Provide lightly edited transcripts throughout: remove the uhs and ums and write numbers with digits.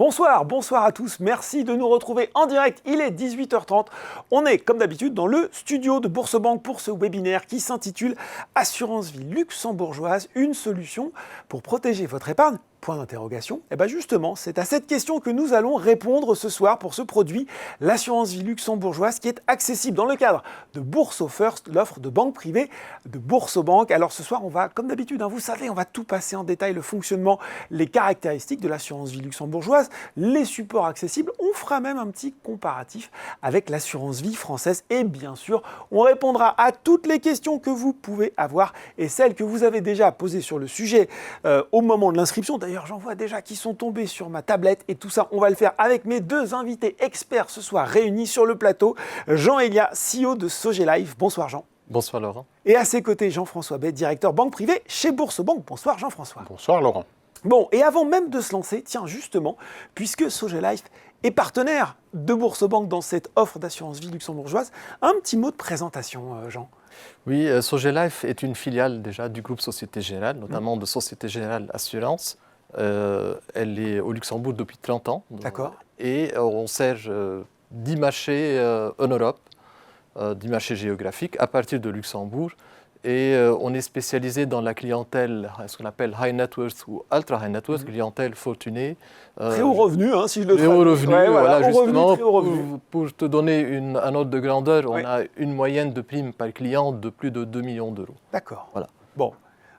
Bonsoir à tous, merci de nous retrouver en direct, il est 18h30. On est comme d'habitude dans le studio de Bourse-Banque pour ce webinaire qui s'intitule Assurance vie luxembourgeoise, une solution pour protéger votre épargne. Point d'interrogation. Et bien justement, c'est à cette question que nous allons répondre ce soir pour ce produit, l'assurance vie luxembourgeoise qui est accessible dans le cadre de Bourse First, l'offre de banque privée de Bourse-Banque. Alors ce soir, on va, comme d'habitude, vous savez, on va tout passer en détail, le fonctionnement, les caractéristiques de l'assurance vie luxembourgeoise, les supports accessibles. On fera même un petit comparatif avec l'assurance vie française et bien sûr, on répondra à toutes les questions que vous pouvez avoir et celles que vous avez déjà posées sur le sujet au moment de l'inscription. D'ailleurs, j'en vois déjà qui sont tombés sur ma tablette et tout ça, on va le faire avec mes deux invités experts ce soir réunis sur le plateau. Jean Elia, CEO de Sogelife. Bonsoir Jean. Bonsoir Laurent. Et à ses côtés, Jean-François Bay, directeur banque privée chez Bourse-Banque. Bonsoir Jean-François. Bonsoir Laurent. Bon, et avant même de se lancer, tiens justement, puisque Sogelife est partenaire de Bourse-Banque dans cette offre d'assurance vie luxembourgeoise, un petit mot de présentation, Jean. Oui, Sogelife est une filiale déjà du groupe Société Générale, notamment de Société Générale Assurance. Elle est au Luxembourg depuis 30 ans. D'accord. Et on sert 10 marchés en Europe, 10 marchés géographiques à partir de Luxembourg. Et on est spécialisé dans la clientèle, ce qu'on appelle high net worth ou ultra high net worth, clientèle fortunée. Très haut revenu, si je le traduis. Très haut revenu, ouais, voilà, justement, très haut revenu. Pour te donner un ordre de grandeur, on a une moyenne de primes par client de plus de 2 millions d'euros. D'accord. Voilà. Bon.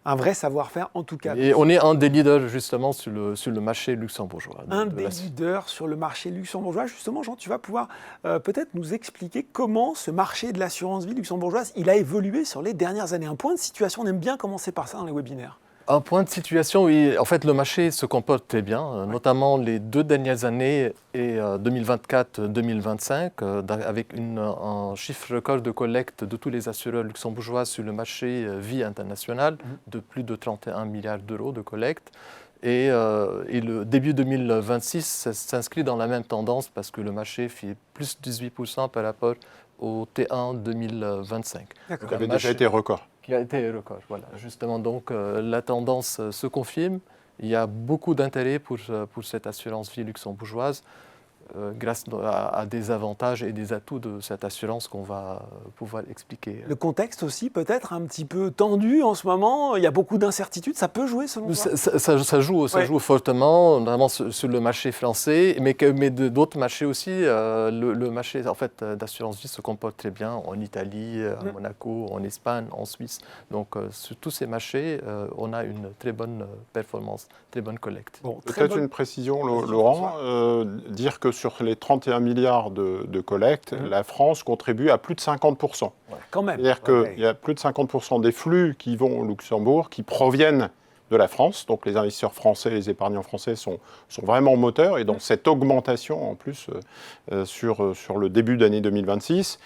Un vrai savoir-faire en tout cas. Et on est un des leaders justement sur le marché luxembourgeois. Un des leaders sur le marché luxembourgeois. Justement, Jean, tu vas pouvoir peut-être nous expliquer comment ce marché de l'assurance vie luxembourgeoise, il a évolué sur les dernières années. Un point de situation, on aime bien commencer par ça dans les webinaires. Un point de situation, oui. En fait, le marché se comporte très bien, notamment les 2 dernières années et 2024-2025, avec un chiffre record de collecte de tous les assureurs luxembourgeois sur le marché vie international de plus de 31 milliards d'euros de collecte. Et le début 2026 s'inscrit dans la même tendance parce que le marché fait plus de 18% par rapport au T1 2025. D'accord. Ça avait déjà été record. Qui a été record, voilà. Justement, donc, la tendance se confirme. Il y a beaucoup d'intérêt pour cette assurance vie luxembourgeoise grâce à des avantages et des atouts de cette assurance qu'on va pouvoir expliquer. Le contexte aussi peut-être un petit peu tendu en ce moment, il y a beaucoup d'incertitudes, ça peut jouer selon toi? Ça joue fortement, notamment sur le marché français, mais d'autres marchés aussi. Le marché en fait, d'assurance vie se comporte très bien en Italie, à Monaco, en Espagne, en Suisse. Donc sur tous ces marchés, on a une très bonne performance, très bonne collecte. Bon, peut-être une précision, Laurent, dire que sur les 31 milliards de collecte, la France contribue à plus de 50%. Ouais, quand même. C'est-à-dire qu'il y a plus de 50% des flux qui vont au Luxembourg qui proviennent de la France. Donc les investisseurs français, les épargnants français sont vraiment moteurs. Et donc cette augmentation en plus sur le début d'année 2026.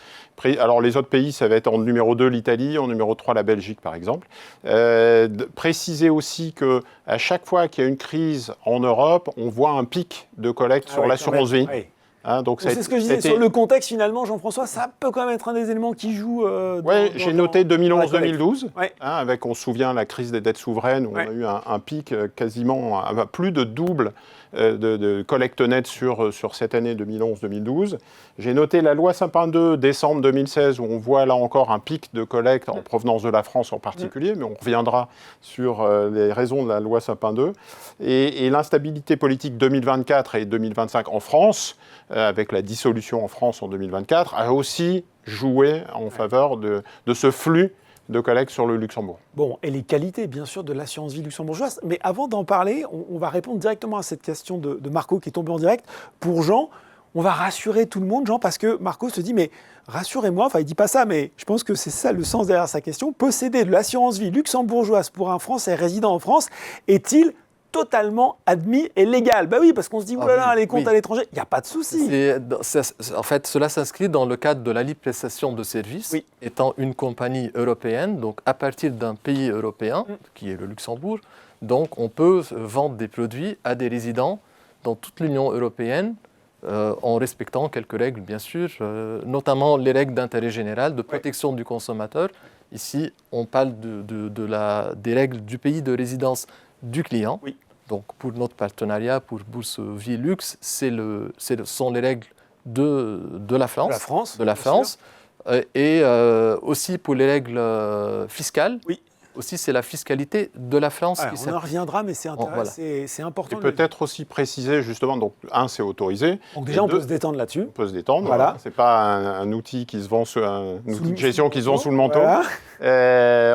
Alors les autres pays, ça va être en numéro 2 l'Italie, en numéro 3 la Belgique par exemple. Préciser aussi qu'à chaque fois qu'il y a une crise en Europe, on voit un pic de collecte sur l'assurance vie. Oui. Donc c'est ce que je disais, sur le contexte finalement, Jean-François, ça peut quand même être un des éléments qui joue. Oui, j'ai noté 2011-2012, avec, on se souvient, la crise des dettes souveraines, où on a eu un pic quasiment à plus de double de collecte nette sur cette année 2011-2012. J'ai noté la loi Sapin 2, décembre 2016, où on voit là encore un pic de collecte en provenance de la France en particulier, mais on reviendra sur les raisons de la loi Sapin 2. Et l'instabilité politique 2024 et 2025 en France, avec la dissolution en France en 2024, a aussi joué en faveur de ce flux de collecte sur le Luxembourg. Bon, et les qualités, bien sûr, de l'assurance vie luxembourgeoise. Mais avant d'en parler, on va répondre directement à cette question de Marco qui est tombé en direct. Pour Jean, on va rassurer tout le monde, Jean, parce que Marco se dit, mais rassurez-moi, enfin il ne dit pas ça, mais je pense que c'est ça le sens derrière sa question. Posséder de l'assurance vie luxembourgeoise pour un Français résidant en France est-il totalement admis et légal? Ben oui, parce qu'on se dit, oulala, les comptes à l'étranger, il n'y a pas de souci. En fait, cela s'inscrit dans le cadre de la libre prestation de services, étant une compagnie européenne, donc à partir d'un pays européen, qui est le Luxembourg, donc on peut vendre des produits à des résidents dans toute l'Union européenne, en respectant quelques règles, bien sûr, notamment les règles d'intérêt général, de protection du consommateur. Ici, on parle des règles du pays de résidence du client. Donc pour notre partenariat, pour Bourse Vie Luxe, ce sont les règles de la France. Et aussi pour les règles fiscales. Oui. Aussi, c'est la fiscalité de la France qui s'applique. On en reviendra, mais c'est important. Et peut-être aussi préciser, justement, donc, c'est autorisé. Donc déjà, on peut se détendre là-dessus. On peut se détendre, voilà. Ce n'est pas un outil qui se vend un outil de gestion qui se vend sous le manteau. Voilà.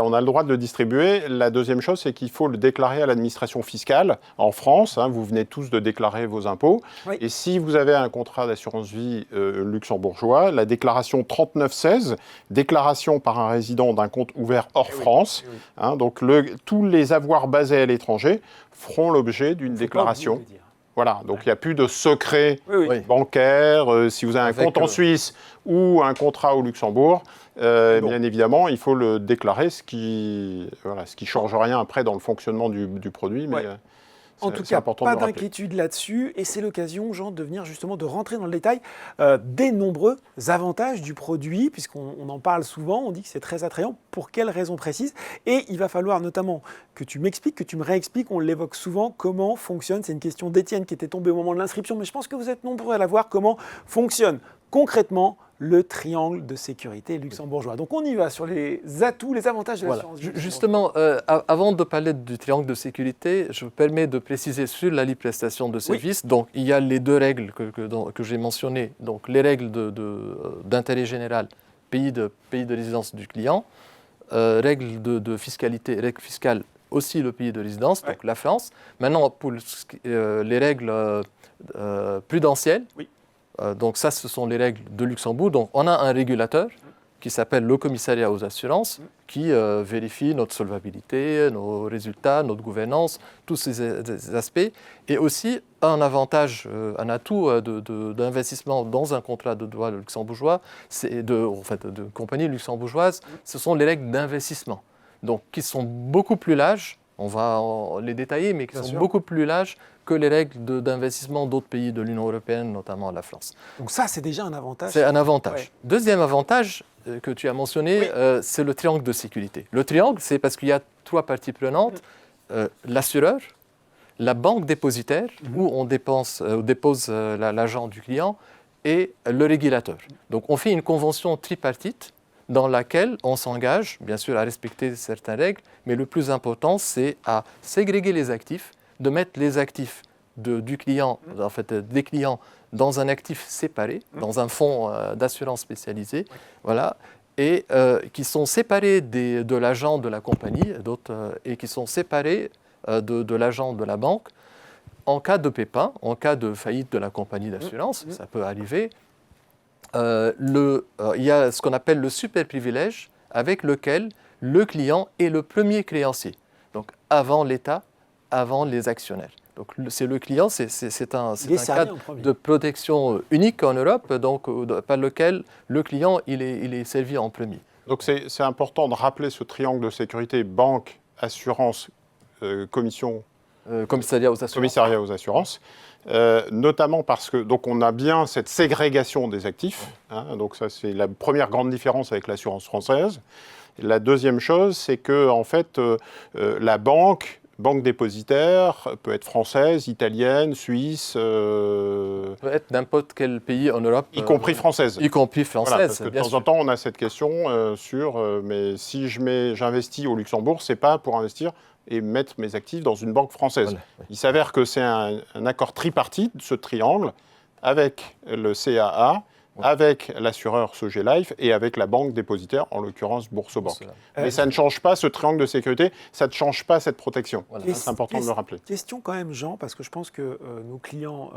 On a le droit de le distribuer. La deuxième chose, c'est qu'il faut le déclarer à l'administration fiscale. En France, vous venez tous de déclarer vos impôts. Oui. Et si vous avez un contrat d'assurance vie luxembourgeois, la déclaration 3916, déclaration par un résident d'un compte ouvert hors France, donc tous les avoirs basés à l'étranger feront l'objet d'une déclaration. Voilà, donc il n'y a plus de secret bancaire. Si vous avez un compte en Suisse ou un contrat au Luxembourg, bien évidemment, il faut le déclarer, ce qui ne change rien après dans le fonctionnement du produit. Mais, en tout cas, pas d'inquiétude là-dessus, et c'est l'occasion, Jean, de rentrer dans le détail des nombreux avantages du produit, puisqu'on en parle souvent, on dit que c'est très attrayant. Pour quelles raisons précises? Et il va falloir notamment que tu m'expliques, que tu me réexpliques, on l'évoque souvent, comment fonctionne. C'est une question d'Étienne qui était tombée au moment de l'inscription, mais je pense que vous êtes nombreux à la voir, comment fonctionne concrètement le triangle de sécurité luxembourgeois. Donc on y va sur les atouts, les avantages de l'assurance vie. Justement, avant de parler du triangle de sécurité, je me permets de préciser sur la libre prestation de services. Donc il y a les deux règles que j'ai mentionnées. Donc les règles d'intérêt général, pays de résidence du client, règles de fiscalité, règles fiscales aussi le pays de résidence, donc la France. Maintenant pour les règles prudentielles. Donc ça, ce sont les règles de Luxembourg. Donc on a un régulateur qui s'appelle le commissariat aux assurances qui vérifie notre solvabilité, nos résultats, notre gouvernance, tous ces aspects. Et aussi un avantage, un atout d'investissement dans un contrat de droit luxembourgeois, de compagnie luxembourgeoise, ce sont les règles d'investissement. Donc qui sont beaucoup plus larges, on va les détailler, mais qui sont beaucoup plus larges que les règles d'investissement d'autres pays de l'Union européenne, notamment la France. Donc ça, c'est déjà un avantage. C'est un avantage. Deuxième avantage que tu as mentionné, c'est le triangle de sécurité. Le triangle, c'est parce qu'il y a trois parties prenantes, l'assureur, la banque dépositaire, où on dépose l'argent du client, et le régulateur. Donc on fait une convention tripartite dans laquelle on s'engage, bien sûr, à respecter certaines règles, mais le plus important, c'est à ségréguer les actifs, de mettre les actifs du client, des clients, dans un actif séparé, dans un fonds d'assurance spécialisé, voilà, et qui sont séparés de l'agent de la compagnie, et qui sont séparés de l'agent de la banque en cas de pépin, en cas de faillite de la compagnie d'assurance, ça peut arriver. Il y a ce qu'on appelle le super privilège avec lequel le client est le premier créancier, donc avant l'État, avant les actionnaires. Donc c'est le client, c'est un cadre de protection unique en Europe, donc par lequel le client il est servi en premier. Donc c'est important de rappeler ce triangle de sécurité banque, assurance, commissariat aux assurances. Notamment parce que donc on a bien cette ségrégation des actifs. Donc ça c'est la première grande différence avec l'assurance française. Et la deuxième chose, c'est que en fait la banque dépositaire peut être française, italienne, suisse. Peut être n'importe quel pays en Europe. Y compris française. Y compris française, voilà, parce que de temps en temps, on a cette question mais si j'investis au Luxembourg, c'est pas pour investir et mettre mes actifs dans une banque française. Voilà. Il s'avère que c'est un accord tripartite, ce triangle, avec le CAA, avec l'assureur SOG Life et avec la banque dépositaire, en l'occurrence Boursorama. Mais ça ne change pas ce triangle de sécurité, ça ne change pas cette protection. Voilà. C'est important de le rappeler. Question quand même, Jean, parce que je pense que nos clients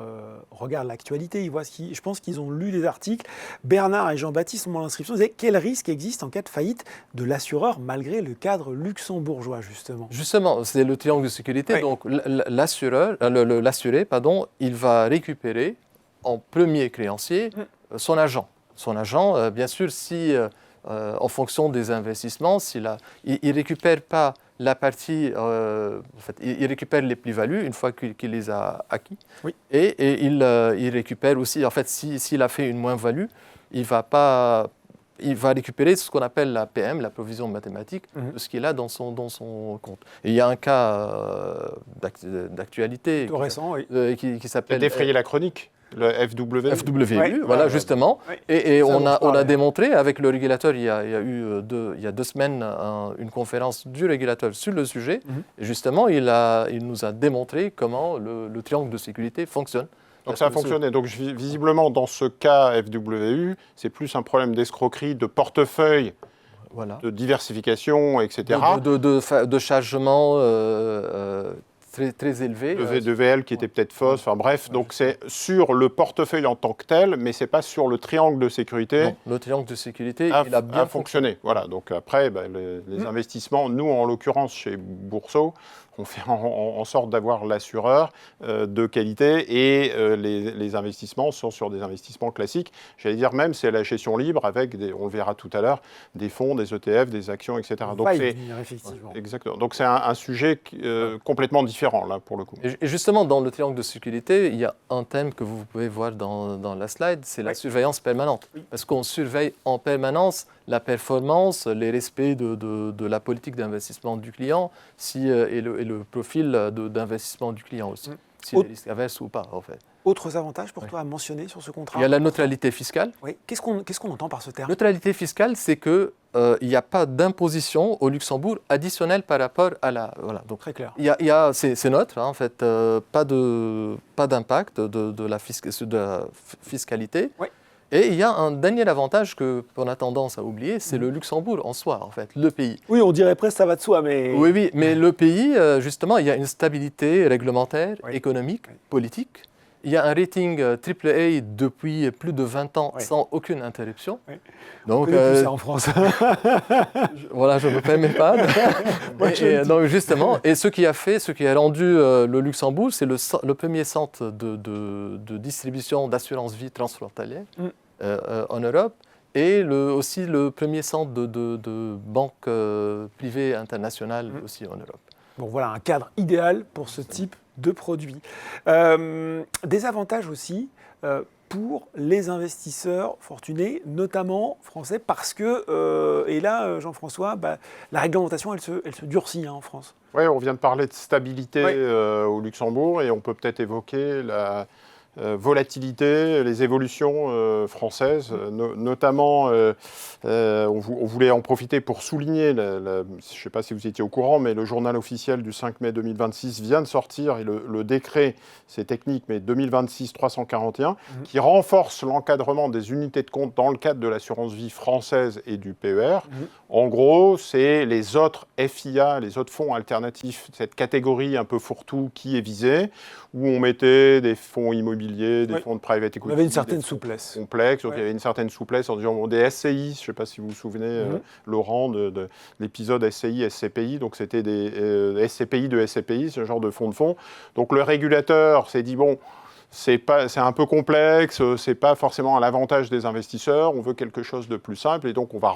regardent l'actualité, ils voient je pense qu'ils ont lu les articles. Bernard et Jean-Baptiste, au moment de l'inscription, disaient quel risque existe en cas de faillite de l'assureur malgré le cadre luxembourgeois, justement. Justement, c'est le triangle de sécurité. Donc l'assuré, il va récupérer en premier créancier son agent. Son agent, bien sûr, si en fonction des investissements, il ne récupère pas la partie, il récupère les plus-values une fois qu'il les a acquis. Oui. Et il récupère aussi, s'il a fait une moins-value, il ne va pas il va récupérer ce qu'on appelle la PM, la provision mathématique, de ce qu'il a dans son compte. Et il y a un cas d'actualité récent, qui s'appelle... Défrayer la chronique. Le FWU. FWU, voilà, justement. Et on a démontré avec le régulateur, il y a eu il y a 2 semaines une conférence du régulateur sur le sujet. Et justement, il nous a démontré comment le triangle de sécurité fonctionne. Donc ça a fonctionné. Donc visiblement, dans ce cas FWU, c'est plus un problème d'escroquerie, de portefeuille, de diversification, etc. De chargement très élevé. De VL qui était peut-être fausse. Enfin bref, donc c'est sur le portefeuille en tant que tel, mais c'est pas sur le triangle de sécurité. Non, le triangle de sécurité, il a bien fonctionné. Voilà. Donc après, les investissements, nous en l'occurrence chez Bourseau, on fait en sorte d'avoir l'assureur de qualité et les investissements sont sur des investissements classiques. J'allais dire même c'est la gestion libre avec, on le verra tout à l'heure, des fonds, des ETF, des actions, etc. Donc effectivement. Exactement. Donc c'est un sujet complètement différent là pour le coup. Et justement dans le triangle de sécurité, il y a un thème que vous pouvez voir dans la slide, c'est la surveillance permanente. Parce qu'on surveille en permanence la performance, les respects de la politique d'investissement du client et le profil d'investissement du client aussi, s'il est risque averse ou pas en fait. Autres avantages pour toi à mentionner sur ce contrat? Il y a la neutralité fiscale. Oui. Qu'est-ce qu'on entend par ce terme? Neutralité fiscale, c'est qu'il n'y a pas d'imposition au Luxembourg additionnelle par rapport à la... Voilà, donc, très clair. C'est neutre, en fait, pas d'impact de la fiscalité. Oui. Et il y a un dernier avantage qu'on a tendance à oublier, c'est le Luxembourg en soi, en fait, le pays. Oui, on dirait presque ça va de soi, mais... Oui, mais le pays, justement, il y a une stabilité réglementaire, économique, politique. Il y a un rating AAA depuis plus de 20 ans sans aucune interruption. Oui. Donc, plus ça en France. Voilà, je ne me permets pas. Donc justement, et ce qui a rendu le Luxembourg, c'est le premier centre de distribution d'assurance vie transfrontalière en Europe et aussi le premier centre de banque privée internationale aussi en Europe. Bon, voilà un cadre idéal pour ce type de produits. Des avantages aussi pour les investisseurs fortunés, notamment français, parce que, et là, Jean-François, la réglementation, elle se durcit en France. Oui, on vient de parler de stabilité au Luxembourg et on peut peut-être évoquer la volatilité, les évolutions françaises, notamment, on voulait en profiter pour souligner, je ne sais pas si vous étiez au courant, mais le journal officiel du 5 mai 2026 vient de sortir, et le décret, c'est technique, mais 2026-341, qui renforce l'encadrement des unités de compte dans le cadre de l'assurance vie française et du PER. En gros, c'est les autres FIA, les autres fonds alternatifs, cette catégorie un peu fourre-tout qui est visée, où on mettait des fonds immobiliers, des fonds de private equity. On avait une certaine souplesse. Complexes, donc il y avait une certaine souplesse en disant des SCI, je ne sais pas si vous vous souvenez, Laurent, de l'épisode SCI, SCPI, donc c'était des SCPI de SCPI, ce genre de fonds. Donc le régulateur s'est dit, bon, c'est un peu complexe, c'est pas forcément à l'avantage des investisseurs, on veut quelque chose de plus simple et donc on va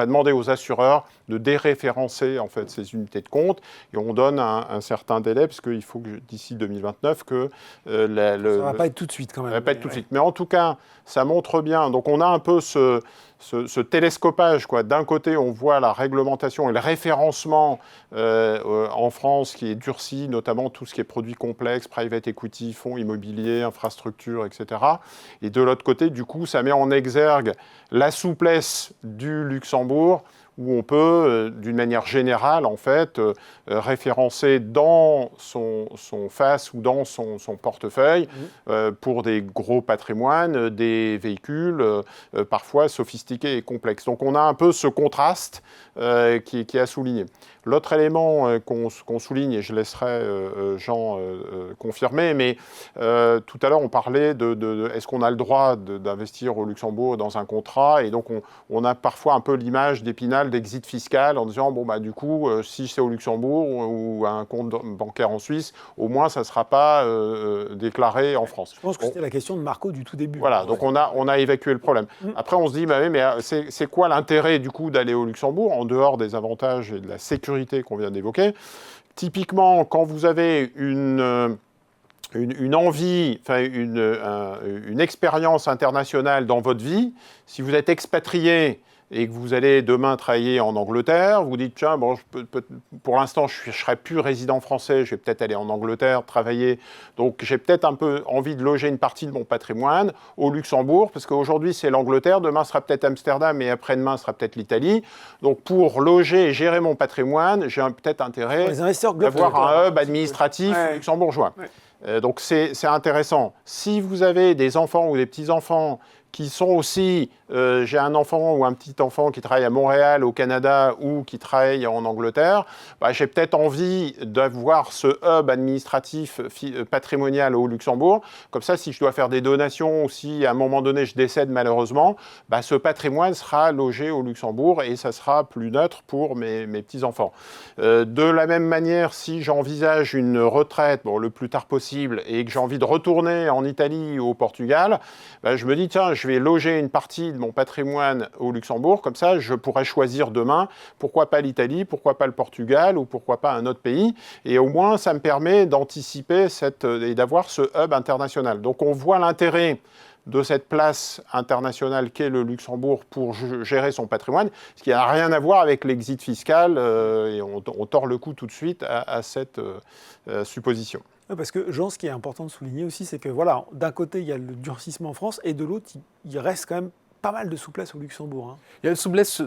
demander aux assureurs de déréférencer en fait ces unités de compte et on donne un certain délai parce qu'il faut que d'ici 2029 que ça va pas être tout de suite quand même. Ça va pas être tout de suite, mais en tout cas ça montre bien. Donc on a un peu ce télescopage, quoi. D'un côté, on voit la réglementation et le référencement en France qui est durci, notamment tout ce qui est produits complexes, private equity, fonds immobiliers, infrastructures, etc. Et de l'autre côté, du coup, ça met en exergue la souplesse du Luxembourg, où on peut, d'une manière générale, en fait, référencer dans son face ou dans son portefeuille, pour des gros patrimoines, des véhicules parfois sophistiqués et complexes. Donc on a un peu ce contraste qui est à souligner. L'autre élément qu'on souligne, et je laisserai Jean confirmer, mais tout à l'heure on parlait de est-ce qu'on a le droit d'investir au Luxembourg dans un contrat, et donc on a parfois un peu l'image d'Épinal d'exit fiscal en disant bon bah du coup si c'est au Luxembourg ou un compte bancaire en Suisse, au moins ça ne sera pas déclaré en France. Je pense que c'était la question de Marco du tout début. Voilà, donc on a évacué le problème. Après on se dit bah oui, mais c'est quoi l'intérêt du coup d'aller au Luxembourg en dehors des avantages et de la sécurité qu'on vient d'évoquer? Typiquement, quand vous avez une une envie, enfin une expérience internationale dans votre vie, si vous êtes expatrié et que vous allez demain travailler en Angleterre, vous dites, tiens, bon, pour l'instant, je ne serai plus résident français, je vais peut-être aller en Angleterre travailler, donc j'ai peut-être un peu envie de loger une partie de mon patrimoine au Luxembourg, parce qu'aujourd'hui, c'est l'Angleterre, demain, ce sera peut-être Amsterdam, et après-demain, ce sera peut-être l'Italie. Donc, pour loger et gérer mon patrimoine, j'ai peut-être intérêt d'avoir un hub administratif luxembourgeois. Ouais. Donc, c'est intéressant. Si vous avez des enfants ou des petits-enfants qui sont aussi, j'ai un enfant ou un petit-enfant qui travaille à Montréal, au Canada, ou qui travaille en Angleterre, j'ai peut-être envie d'avoir ce hub administratif patrimonial au Luxembourg. Comme ça, si je dois faire des donations ou si à un moment donné je décède malheureusement, ce patrimoine sera logé au Luxembourg et ça sera plus neutre pour mes petits-enfants. De la même manière, si j'envisage une retraite le plus tard possible et que j'ai envie de retourner en Italie ou au Portugal, je me dis, tiens, je vais loger une partie de mon patrimoine au Luxembourg, comme ça je pourrais choisir demain, pourquoi pas l'Italie, pourquoi pas le Portugal ou pourquoi pas un autre pays, et au moins ça me permet d'anticiper et d'avoir ce hub international. Donc on voit l'intérêt de cette place internationale qu'est le Luxembourg pour gérer son patrimoine, ce qui n'a rien à voir avec l'exit fiscal, et on tord le cou tout de suite à cette supposition. Parce que, Jean, ce qui est important de souligner aussi, c'est que, voilà, d'un côté, il y a le durcissement en France, et de l'autre, il reste quand même pas mal de souplesse au Luxembourg. Il y a une souplesse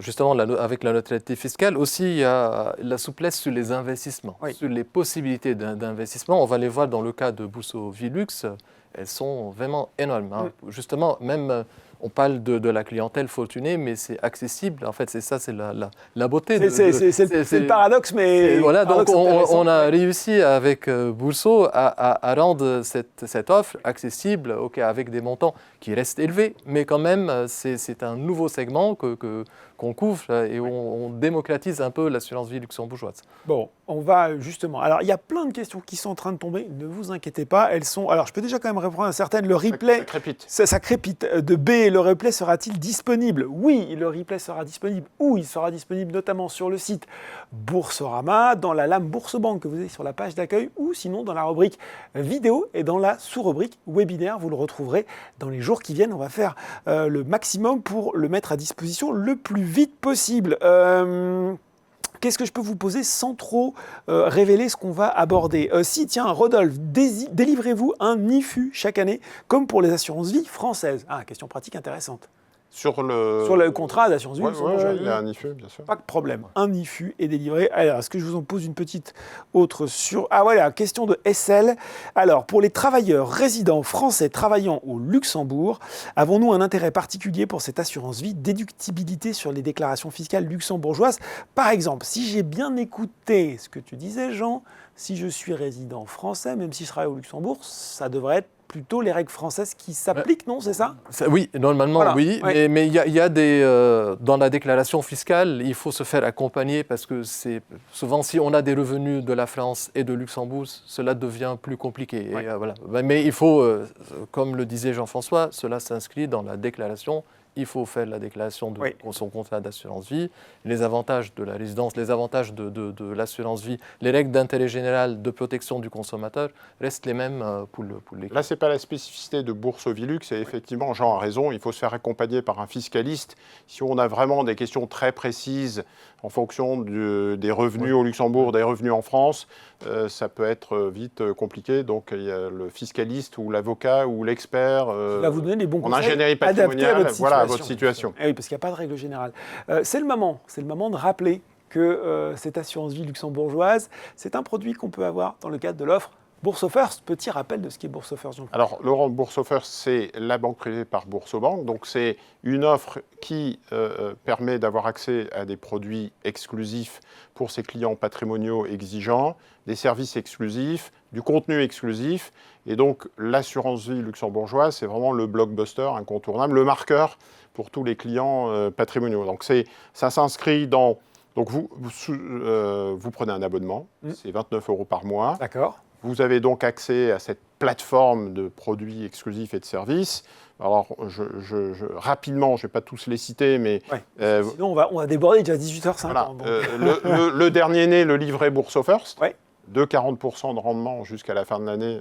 justement avec la neutralité fiscale. Aussi, il y a la souplesse sur les investissements, sur les possibilités d'investissement. On va les voir dans le cas de Bourso Vilux. Elles sont vraiment énormes. Justement, même... On parle de la clientèle fortunée, mais c'est accessible. En fait, c'est la beauté. C'est le paradoxe, mais... Voilà, donc on a réussi avec Bourso à rendre cette offre accessible, avec des montants qui restent élevés, mais quand même, c'est un nouveau segment qu'on couvre et on démocratise un peu l'assurance vie luxembourgeoise. Bon, on va justement... Alors, il y a plein de questions qui sont en train de tomber. Ne vous inquiétez pas, elles sont... Alors, je peux déjà quand même répondre à certaines. Le replay... Ça crépite. Ça crépite. De B, le replay sera-t-il disponible? Oui, le replay sera disponible. Où il sera disponible notamment sur le site Boursorama, dans la lame Boursebank que vous avez sur la page d'accueil, ou sinon dans la rubrique vidéo et dans la sous-rubrique webinaire. Vous le retrouverez dans les jours qui viennent. On va faire le maximum pour le mettre à disposition le plus vite possible. Qu'est-ce que je peux vous poser sans trop révéler ce qu'on va aborder? Si, tiens, Rodolphe, délivrez-vous un IFU chaque année, comme pour les assurances vie françaises? Question pratique intéressante. Sur le contrat d'assurance vie, il y a un IFU, bien sûr. Pas de problème. Un IFU est délivré. Alors, est-ce que je vous en pose une petite autre sur... Ah voilà, question de SL. Alors, pour les travailleurs résidents français travaillant au Luxembourg, avons-nous un intérêt particulier pour cette assurance vie, déductibilité sur les déclarations fiscales luxembourgeoises? Par exemple, si j'ai bien écouté ce que tu disais, Jean, si je suis résident français, même si je travaille au Luxembourg, ça devrait être plutôt les règles françaises qui s'appliquent, non? C'est ça? Oui, normalement, voilà. Oui. Ouais. Mais il y a des... dans la déclaration fiscale, il faut se faire accompagner parce que c'est souvent, si on a des revenus de la France et de Luxembourg, cela devient plus compliqué. Ouais. Et, voilà. Mais il faut, comme le disait Jean-François, cela s'inscrit dans la déclaration. Il faut faire la déclaration de son contrat d'assurance vie, les avantages de la résidence, les avantages de l'assurance vie, les règles d'intérêt général de protection du consommateur restent les mêmes pour les... Là, ce n'est pas la spécificité de Bourso Vilux, et effectivement, Jean a raison, il faut se faire accompagner par un fiscaliste. Si on a vraiment des questions très précises en fonction des revenus au Luxembourg, des revenus en France, ça peut être vite compliqué. Donc, il y a le fiscaliste ou l'avocat ou l'expert vous donner les bons en ingénierie patrimoniale, à votre situation. Oui, parce qu'il n'y a pas de règle générale. C'est le moment de rappeler que cette assurance vie luxembourgeoise, c'est un produit qu'on peut avoir dans le cadre de l'offre BoursoFirst. Petit rappel de ce qu'est BoursoFirst. Alors, Laurent, BoursoFirst, c'est la banque privée par Boursobank. Donc, c'est une offre qui permet d'avoir accès à des produits exclusifs pour ses clients patrimoniaux exigeants, des services exclusifs, du contenu exclusif. Et donc, l'assurance vie luxembourgeoise, c'est vraiment le blockbuster incontournable, le marqueur pour tous les clients patrimoniaux. Donc, ça s'inscrit dans... Donc, vous prenez un abonnement, c'est 29 € par mois. D'accord. Vous avez donc accès à cette plateforme de produits exclusifs et de services. Alors, rapidement, je ne vais pas tous les citer, mais... Sinon, on va déborder déjà 18h50. Voilà, le dernier né, le livret BoursoFirst. de 40% de rendement jusqu'à la fin de l'année,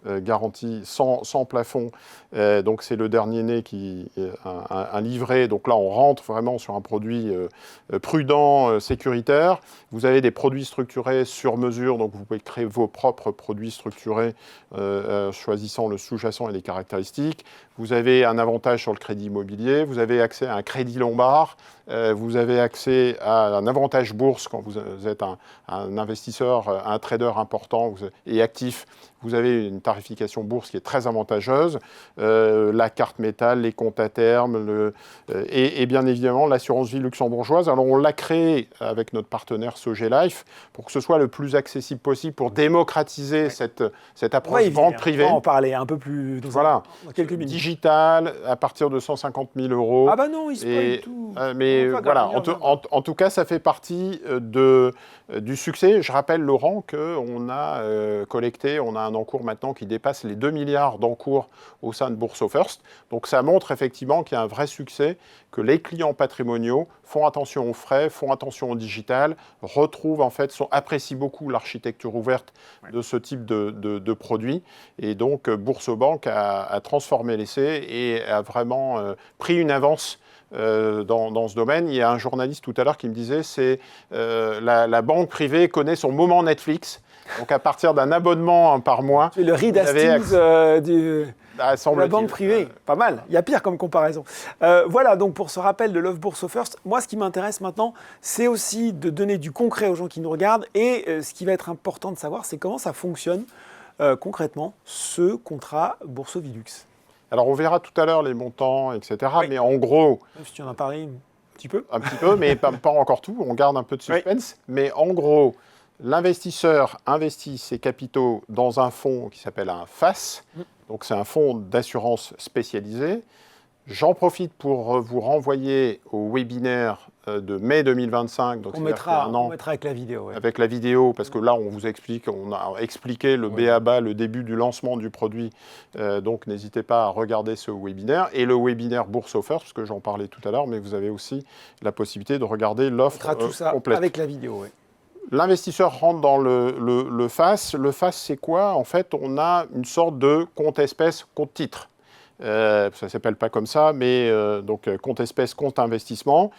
garanti sans plafond. Donc c'est le dernier né qui est un livret. Donc là, on rentre vraiment sur un produit prudent, sécuritaire. Vous avez des produits structurés sur mesure, donc vous pouvez créer vos propres produits structurés choisissant le sous-jacent et les caractéristiques. Vous avez un avantage sur le crédit immobilier, vous avez accès à un crédit lombard, vous avez accès à un avantage bourse quand vous êtes un investisseur, un trader important et actif. Vous avez une tarification bourse qui est très avantageuse, la carte métal, les comptes à terme, et bien évidemment l'assurance vie luxembourgeoise. Alors on l'a créé avec notre partenaire Sogelife pour que ce soit le plus accessible possible, pour démocratiser cette approche banque privée. On va en parler un peu plus dans quelques minutes. Digital, à partir de 150 000 €. Ah bah non, il se spoil tout. Mais voilà, en tout cas, ça fait partie du succès. Je rappelle, Laurent, qu'on a collecté, on a un encours maintenant qui dépasse les 2 milliards d'encours au sein de Bourso First. Donc ça montre effectivement qu'il y a un vrai succès, que les clients patrimoniaux font attention aux frais, font attention au digital, retrouvent en fait, apprécient beaucoup l'architecture ouverte de ce type de produit. Et donc BoursoBank a transformé l'essai et a vraiment pris une avance dans ce domaine. Il y a un journaliste tout à l'heure qui me disait la banque privée connaît son moment Netflix. Donc à partir d'un abonnement par mois, c'est le Reed Hastings de la banque privée. Pas mal, il y a pire comme comparaison. Voilà, donc pour ce rappel de Love Bourso First, moi ce qui m'intéresse maintenant, c'est aussi de donner du concret aux gens qui nous regardent. Et ce qui va être important de savoir, c'est comment ça fonctionne concrètement, ce contrat Bourso Vilux. Alors on verra tout à l'heure les montants, etc. Oui. Mais en gros... Même si tu en as parlé un petit peu. Un petit peu, mais pas encore tout. On garde un peu de suspense. Oui. Mais en gros, l'investisseur investit ses capitaux dans un fonds qui s'appelle un FAS. Donc c'est un fonds d'assurance spécialisé. J'en profite pour vous renvoyer au webinaire de mai 2025. Donc on mettra avec la vidéo. Ouais. Avec la vidéo, parce que là, on a expliqué le b.a.-ba, le début du lancement du produit. Donc n'hésitez pas à regarder ce webinaire. Et le webinaire Bourso First, parce que j'en parlais tout à l'heure, mais vous avez aussi la possibilité de regarder l'offre tout ça complète. Avec la vidéo, oui. L'investisseur rentre dans le FAS. Le FAS, c'est quoi? En fait, on a une sorte de compte espèce, compte titre. Ça ne s'appelle pas comme ça, mais donc compte espèce, compte investissement.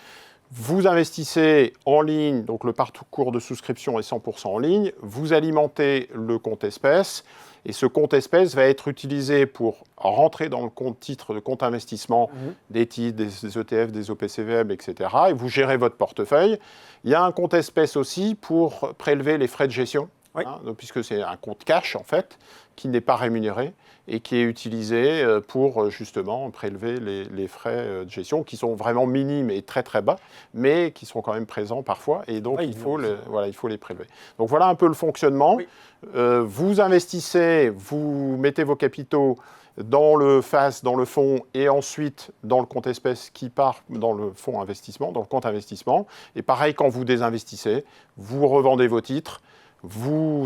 Vous investissez en ligne, donc le parcours de souscription est 100% en ligne. Vous alimentez le compte espèce et ce compte espèce va être utilisé pour rentrer dans le compte titre, le compte investissement, des titres, des ETF, des OPCVM, etc. Et vous gérez votre portefeuille. Il y a un compte espèce aussi pour prélever les frais de gestion, puisque c'est un compte cash en fait, qui n'est pas rémunéré et qui est utilisé pour justement prélever les frais de gestion qui sont vraiment minimes et très très bas, mais qui sont quand même présents parfois et donc il faut les prélever. Donc voilà un peu le fonctionnement. Oui. Vous investissez, vous mettez vos capitaux dans le FAS, dans le fonds, et ensuite dans le compte espèce qui part dans le fonds investissement, dans le compte investissement. Et pareil, quand vous désinvestissez, vous revendez vos titres,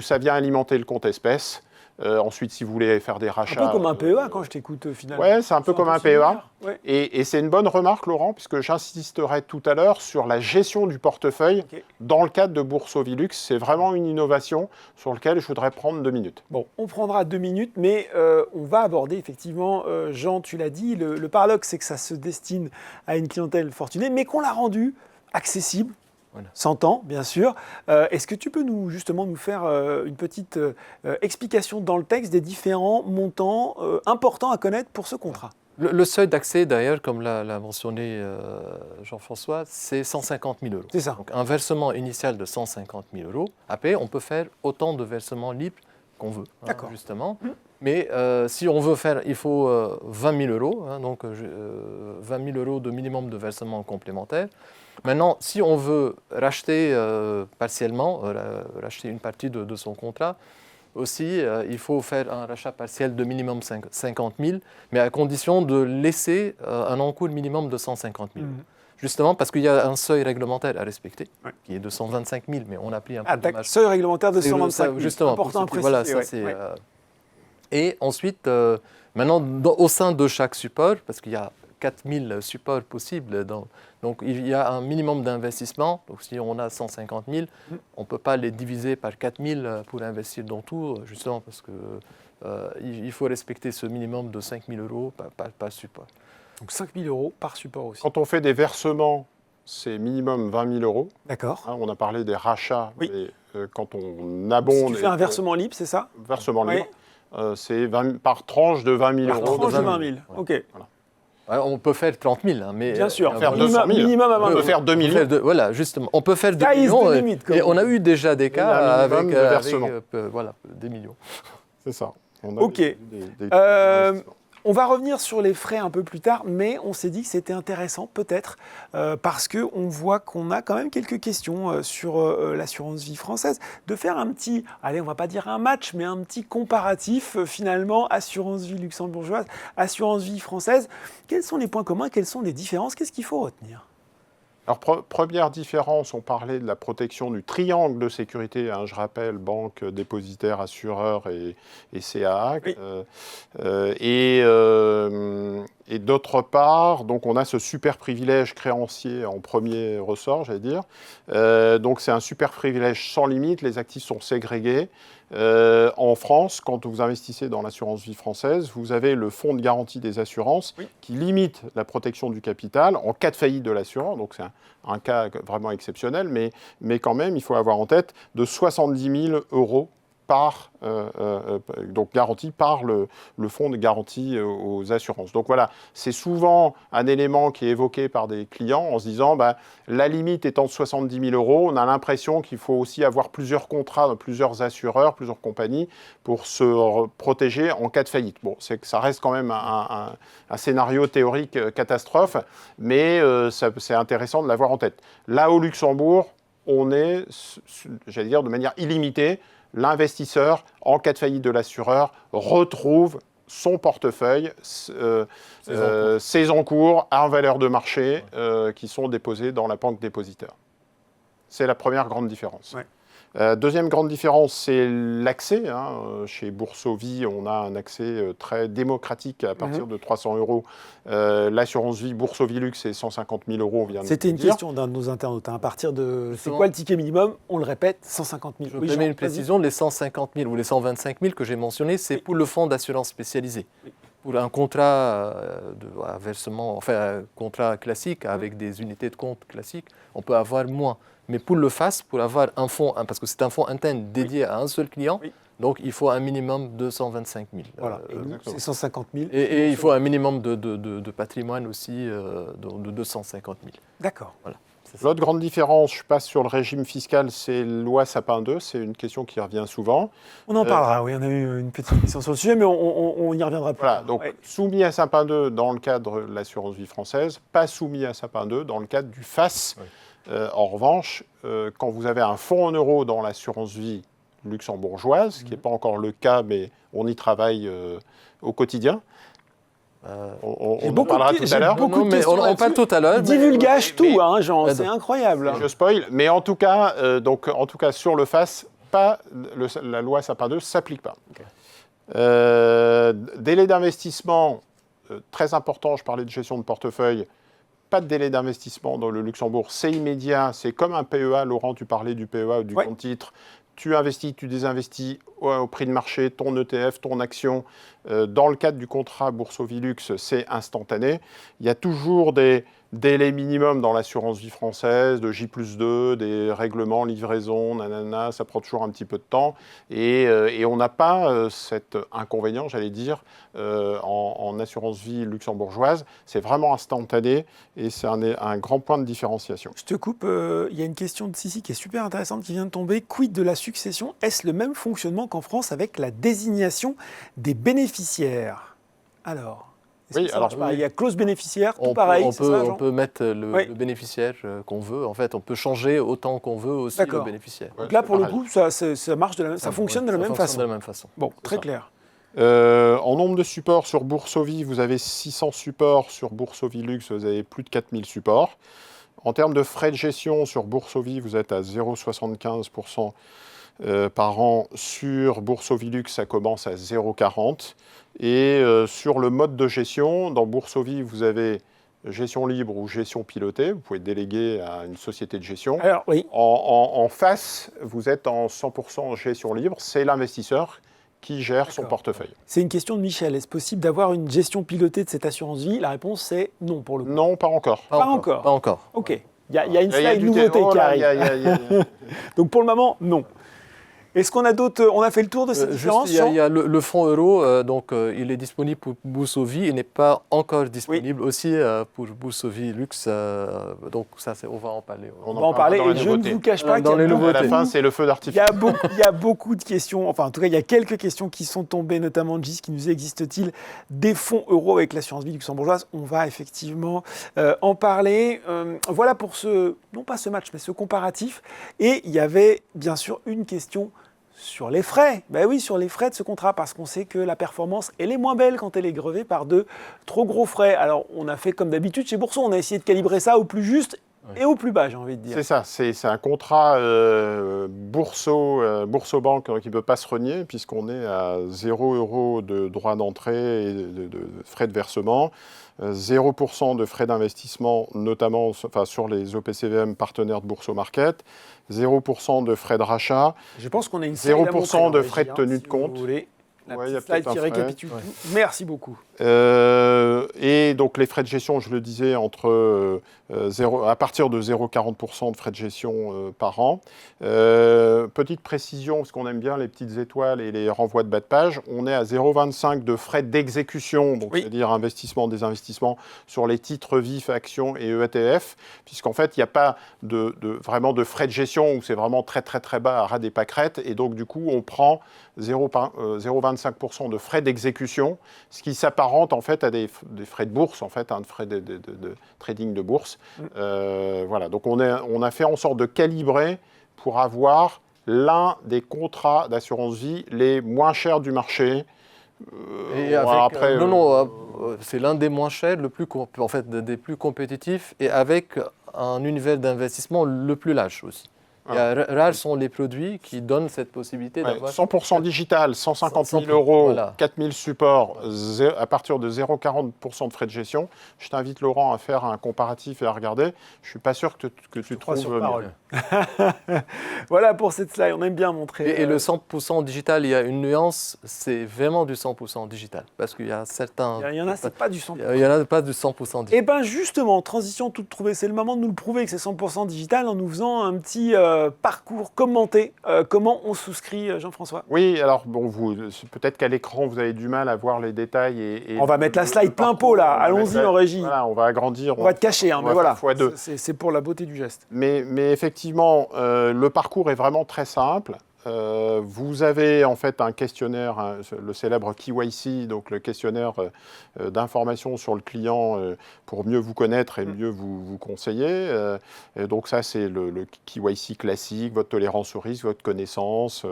ça vient alimenter le compte espèce. Ensuite, si vous voulez faire des rachats... Un peu comme un PEA, quand je t'écoute finalement. Oui, c'est un peu comme un PEA. Ouais. Et c'est une bonne remarque, Laurent, puisque j'insisterai tout à l'heure sur la gestion du portefeuille dans le cadre de Bourso Vilux. C'est vraiment une innovation sur laquelle je voudrais prendre 2 minutes. Bon, on prendra 2 minutes, mais on va aborder effectivement, Jean, tu l'as dit, le paradoxe, c'est que ça se destine à une clientèle fortunée, mais qu'on l'a rendu accessible. 100 ans, bien sûr. Est-ce que tu peux nous faire une petite explication dans le texte des différents montants importants à connaître pour ce contrat? Le seuil d'accès, d'ailleurs, comme l'a mentionné Jean-François, c'est 150 000 €. C'est ça. Donc un versement initial de 150 000 €. Après, on peut faire autant de versements libres qu'on veut, justement. Mais si on veut faire, il faut 20 000 €, donc 20 000 € de minimum de versement complémentaire. Maintenant, si on veut racheter partiellement, racheter une partie de son contrat, aussi, il faut faire un rachat partiel de minimum 50 000, mais à condition de laisser un encours minimum de 150 000. Justement parce qu'il y a un seuil réglementaire à respecter, qui est de 125 000, mais on a pris un peu de marge. Seuil réglementaire de 125 000, justement, important à préciser. Voilà, ça, Et ensuite, maintenant, au sein de chaque support, parce qu'il y a 4000 supports possibles. Donc il y a un minimum d'investissement. Donc si on a 150 000, on ne peut pas les diviser par 4000 pour investir dans tout, justement parce qu'il faut respecter ce minimum de 5 000 € par support. Donc 5 000 € par support aussi. Quand on fait des versements, c'est minimum 20 000 €. D'accord. On a parlé des rachats, oui. Mais quand on abonde... Si tu fais un versement libre, c'est ça? Versement libre, c'est par tranche de 20 000 €. Par tranche de 20 000, ok. Voilà. On peut faire 30 000, hein, mais... Bien sûr, faire 200 000. Minimum à 20 000. On peut faire 2 millions. Voilà, justement. On peut faire 2 millions. Limite, et on a eu déjà des cas avec des millions. C'est ça. Ok. On va revenir sur les frais un peu plus tard, mais on s'est dit que c'était intéressant, peut-être, parce qu'on voit qu'on a quand même quelques questions sur l'assurance vie française, de faire un petit, allez, on va pas dire un match, mais un petit comparatif, finalement, assurance vie luxembourgeoise, assurance vie française. Quels sont les points communs, quelles sont les différences, qu'est-ce qu'il faut retenir ? Alors, première différence, on parlait de la protection du triangle de sécurité, je rappelle, banque, dépositaire, assureur et CAA. Oui. Et d'autre part, donc on a ce super privilège créancier en premier ressort, j'allais dire. Donc c'est un super privilège sans limite, les actifs sont ségrégés. En France, quand vous investissez dans l'assurance vie française, vous avez le fonds de garantie des assurances qui limite la protection du capital en cas de faillite de l'assureur. Donc c'est un cas vraiment exceptionnel, mais quand même, il faut avoir en tête de 70 000 € donc garanti par le fonds de garantie aux assurances. Donc voilà, c'est souvent un élément qui est évoqué par des clients en se disant la limite étant de 70 000 €, on a l'impression qu'il faut aussi avoir plusieurs contrats, plusieurs assureurs, plusieurs compagnies pour se protéger en cas de faillite. Bon, c'est que ça reste quand même un scénario théorique catastrophe, mais c'est intéressant de l'avoir en tête. Là, au Luxembourg, on est, j'allais dire, de manière illimitée. L'investisseur, en cas de faillite de l'assureur, retrouve son portefeuille, ses encours en valeur de marché qui sont déposés dans la banque dépositaire. C'est la première grande différence. Ouais. Deuxième grande différence, c'est l'accès. Chez Bourso-Vie, on a un accès très démocratique à partir de 300 €. L'assurance vie Bourso-Vie Luxe, c'est 150 000 €. On vient de C'était une question d'un de nos internautes. À partir de... C'est quoi le ticket minimum? On le répète, 150 000. Je peux mettre une précision. Les 150 000 ou les 125 000 que j'ai mentionnés, c'est pour le fonds d'assurance spécialisé. Oui. Pour un contrat de versement, enfin un contrat classique avec des unités de compte classiques, on peut avoir moins. Mais pour le FAS, pour avoir un fonds, parce que c'est un fonds interne dédié à un seul client, donc il faut un minimum de 125 000. Voilà, c'est 150 000. Et il faut un minimum de patrimoine aussi de 250 000. D'accord. Voilà. L'autre grande différence, je passe sur le régime fiscal, c'est loi Sapin 2, c'est une question qui revient souvent. On en parlera, oui, on a eu une petite question sur le sujet, mais on y reviendra plus voilà, tard. Donc soumis à Sapin 2 dans le cadre de l'assurance vie française, pas soumis à Sapin 2 dans le cadre du FAS. En revanche, quand vous avez un fonds en euros dans l'assurance vie luxembourgeoise, ce qui n'est pas encore le cas, mais on y travaille au quotidien. On en parlera tout à l'heure. On parle tout à l'heure. Il divulgage tout, Jean, c'est incroyable. Je spoil, mais en tout cas, sur le FAS, la loi Sapin 2 ne s'applique pas. Okay. Délai d'investissement, très important, je parlais de gestion de portefeuille. Pas de délai d'investissement dans le Luxembourg, c'est immédiat, c'est comme un PEA. Laurent, tu parlais du PEA ou du compte titre. Tu investis, tu désinvestis au prix de marché, ton ETF, ton action. Dans le cadre du contrat Bourso-Vie Luxe, c'est instantané. Il y a toujours des délais minimums dans l'assurance vie française, de J+2, des règlements, livraison, nanana, ça prend toujours un petit peu de temps. Et on n'a pas cet inconvénient, j'allais dire, en assurance vie luxembourgeoise. C'est vraiment instantané et c'est un grand point de différenciation. Je te coupe, il y a une question de Sissi qui est super intéressante qui vient de tomber. Quid de la succession? Est-ce le même fonctionnement qu'en France avec la désignation des bénéficiaires? Alors, il y a clause bénéficiaire, tout pareil. On peut mettre le bénéficiaire qu'on veut. En fait, on peut changer autant qu'on veut aussi le bénéficiaire. Donc là, pour le coup, ça marche ça fonctionne de la même façon. Bon, très clair. En nombre de supports sur Bourso-Vie, vous avez 600 supports. Sur Bourso-Vie Luxe, vous avez plus de 4000 supports. En termes de frais de gestion, sur Bourso-Vie, vous êtes à 0,75% par an. Sur Bourso-Vie Luxe, ça commence à 0,40%. Et sur le mode de gestion, dans Bourso-Vie, vous avez gestion libre ou gestion pilotée. Vous pouvez déléguer à une société de gestion. Alors, oui. En face, vous êtes en 100% gestion libre. C'est l'investisseur qui gère son portefeuille. C'est une question de Michel. Est-ce possible d'avoir une gestion pilotée de cette assurance vie? La réponse, c'est non pour le coup. Non, pas encore. Pas encore. Pas encore. OK. Il y a une slide nouveauté qui arrive. Donc pour le moment, non. Est-ce qu'on a d'autres? On a fait le tour de ces différences. Il y a le fonds euro, il est disponible pour Boursorama. Il n'est pas encore disponible aussi pour Boursorama Luxe. Donc ça, on va en parler. On va en parler et je ne vous cache pas dans les nouveautés. À la fin, c'est le feu d'artifice. Il y a beaucoup de questions. Enfin, en tout cas, il y a quelques questions qui sont tombées, notamment de Gis qui nous existe-t-il des fonds euros avec l'assurance vie luxembourgeoise? On va effectivement en parler. Voilà pour non pas ce match, mais ce comparatif. Et il y avait bien sûr une question sur les frais. Ben oui, sur les frais de ce contrat, parce qu'on sait que la performance, elle est moins belle quand elle est grevée par de trop gros frais. Alors, on a fait comme d'habitude chez Boursorama, on a essayé de calibrer ça au plus juste et au plus bas, j'ai envie de dire. C'est ça, c'est un contrat Boursobank qui ne peut pas se renier, puisqu'on est à 0 € de droits d'entrée et de frais de versement, 0% de frais d'investissement, notamment sur les OPCVM partenaires de Bourso Market, 0% de frais de rachat, je pense qu'on a une 0% de frais de tenue de compte. La petite slide qui récapitule tout. Merci beaucoup. Et donc les frais de gestion, je le disais, à partir de 0,40% de frais de gestion par an. Petite précision, parce qu'on aime bien les petites étoiles et les renvois de bas de page, on est à 0,25 de frais d'exécution, donc c'est-à-dire investissement, désinvestissement sur les titres vifs, actions et ETF, puisqu'en fait, il n'y a pas vraiment de frais de gestion où c'est vraiment très très très bas à ras des pâquerettes, et donc du coup, on prend 0,25% de frais d'exécution, ce qui s'apparente en fait à des frais de bourse, en fait, de frais de trading de bourse. Voilà, donc on a fait en sorte de calibrer pour avoir l'un des contrats d'assurance vie les moins chers du marché. C'est l'un des moins chers, des plus compétitifs, et avec un univers d'investissement le plus large aussi. Rares sont les produits qui donnent cette possibilité d'avoir... 100% digital, 150 000 €, voilà. 4 000 supports, à partir de 0,40% de frais de gestion. Je t'invite, Laurent, à faire un comparatif et à regarder. Je ne suis pas sûr que tu trouves mieux. Voilà pour cette slide, on aime bien montrer. Et le 100% digital, il y a une nuance, c'est vraiment du 100% digital. Parce qu'il y a certains... Il y en a, c'est pas du 100%. Il y en a pas du 100% digital. Et bien justement, transition toute trouvée, c'est le moment de nous le prouver que c'est 100% digital en nous faisant un petit... parcours commenté. Comment on souscrit, Jean-François? Oui, alors bon, peut-être qu'à l'écran, vous avez du mal à voir les détails. On va mettre la slide plein pot, là. Allons-y en régie. Voilà, on va agrandir. On va te cacher, mais voilà. C'est pour la beauté du geste. Mais effectivement, le parcours est vraiment très simple. Vous avez en fait un questionnaire, le célèbre KYC, donc le questionnaire d'information sur le client pour mieux vous connaître et mieux vous conseiller. Et donc ça, c'est le KYC classique, votre tolérance au risque, votre connaissance.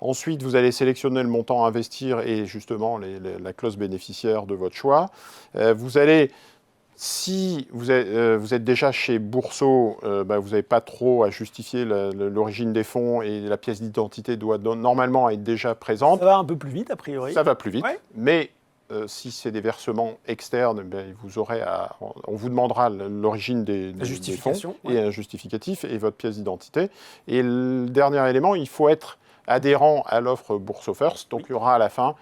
Ensuite, vous allez sélectionner le montant à investir et justement la clause bénéficiaire de votre choix. Vous allez... Si vous êtes déjà chez Bourso, vous n'avez pas trop à justifier l'origine des fonds et la pièce d'identité doit normalement être déjà présente. Ça va un peu plus vite, a priori. Ça va plus vite, mais si c'est des versements externes, on vous demandera l'origine des fonds et un justificatif et votre pièce d'identité. Et le dernier élément, il faut être adhérent à l'offre Bourso First. Donc il y aura à la fin,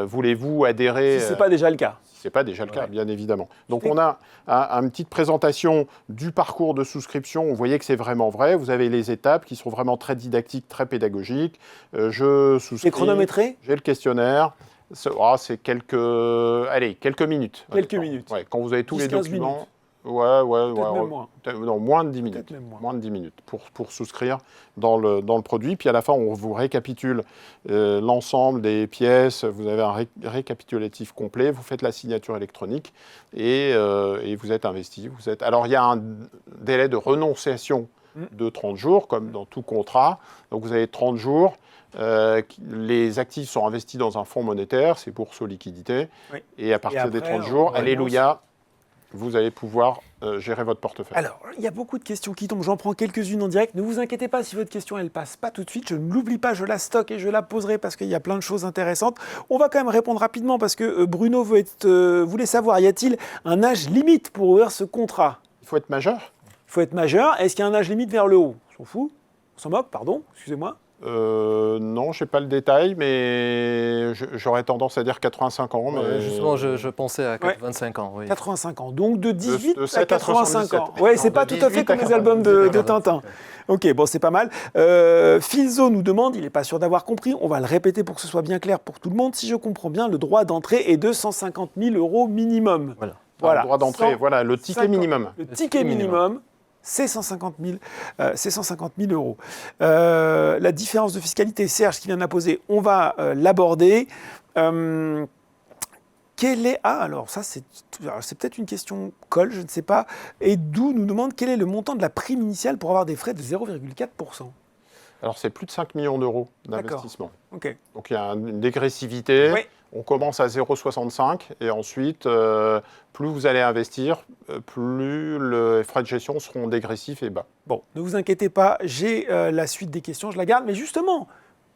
voulez-vous adhérer... Si ce n'est pas déjà le cas. Ce n'est pas déjà le cas, bien évidemment. Donc on a une petite présentation du parcours de souscription. Vous voyez que c'est vraiment vrai. Vous avez les étapes qui sont vraiment très didactiques, très pédagogiques. Je souscris. C'est chronométré ? J'ai le questionnaire. C'est quelques minutes. Quelques minutes. Ouais, quand vous avez tous les documents. Minutes. Ouais. Même moins. Non, moins de 10 minutes. Moins de 10 minutes pour souscrire dans le produit. Puis à la fin, on vous récapitule l'ensemble des pièces. Vous avez un récapitulatif complet. Vous faites la signature électronique et vous êtes investi. Alors, il y a un délai de renonciation de 30 jours, comme dans tout contrat. Donc, vous avez 30 jours. Les actifs sont investis dans un fonds monétaire. C'est Bourso Liquidité. Oui. Et à partir des 30 jours, alléluia, vous allez pouvoir gérer votre portefeuille. Alors, il y a beaucoup de questions qui tombent. J'en prends quelques-unes en direct. Ne vous inquiétez pas si votre question, elle passe pas tout de suite. Je ne l'oublie pas, je la stocke et je la poserai parce qu'il y a plein de choses intéressantes. On va quand même répondre rapidement parce que Bruno voulait savoir, y a-t-il un âge limite pour ouvrir ce contrat? Il faut être majeur. Il faut être majeur. Est-ce qu'il y a un âge limite vers le haut? On s'en fout. On s'en moque, pardon, excusez-moi. Non, je n'ai pas le détail, mais j'aurais tendance à dire 85 ans. Mais... Justement, je pensais à 25 ans. Oui. 85 ans, donc de 18 de à 85 ans. Oui, c'est pas tout à fait comme les 18 albums de Tintin. Ok, bon, c'est pas mal. Philzo nous demande, il n'est pas sûr d'avoir compris, on va le répéter pour que ce soit bien clair pour tout le monde. Si je comprends bien, le droit d'entrée est de 150 000 € minimum. Voilà. Le droit d'entrée, voilà, le ticket minimum. Le ticket minimum. C'est 150 000 €. La différence de fiscalité, Serge qui vient de la poser, on va l'aborder. Quelle est... Ah, alors ça, c'est peut-être une question colle, je ne sais pas. Et d'où nous demande quel est le montant de la prime initiale pour avoir des frais de 0,4%. Alors, c'est plus de 5 millions d'euros d'investissement. Okay. Donc, il y a une dégressivité. Oui. On commence à 0,65 et ensuite, plus vous allez investir, plus les frais de gestion seront dégressifs et bas. Bon, ne vous inquiétez pas, j'ai la suite des questions, je la garde. Mais justement,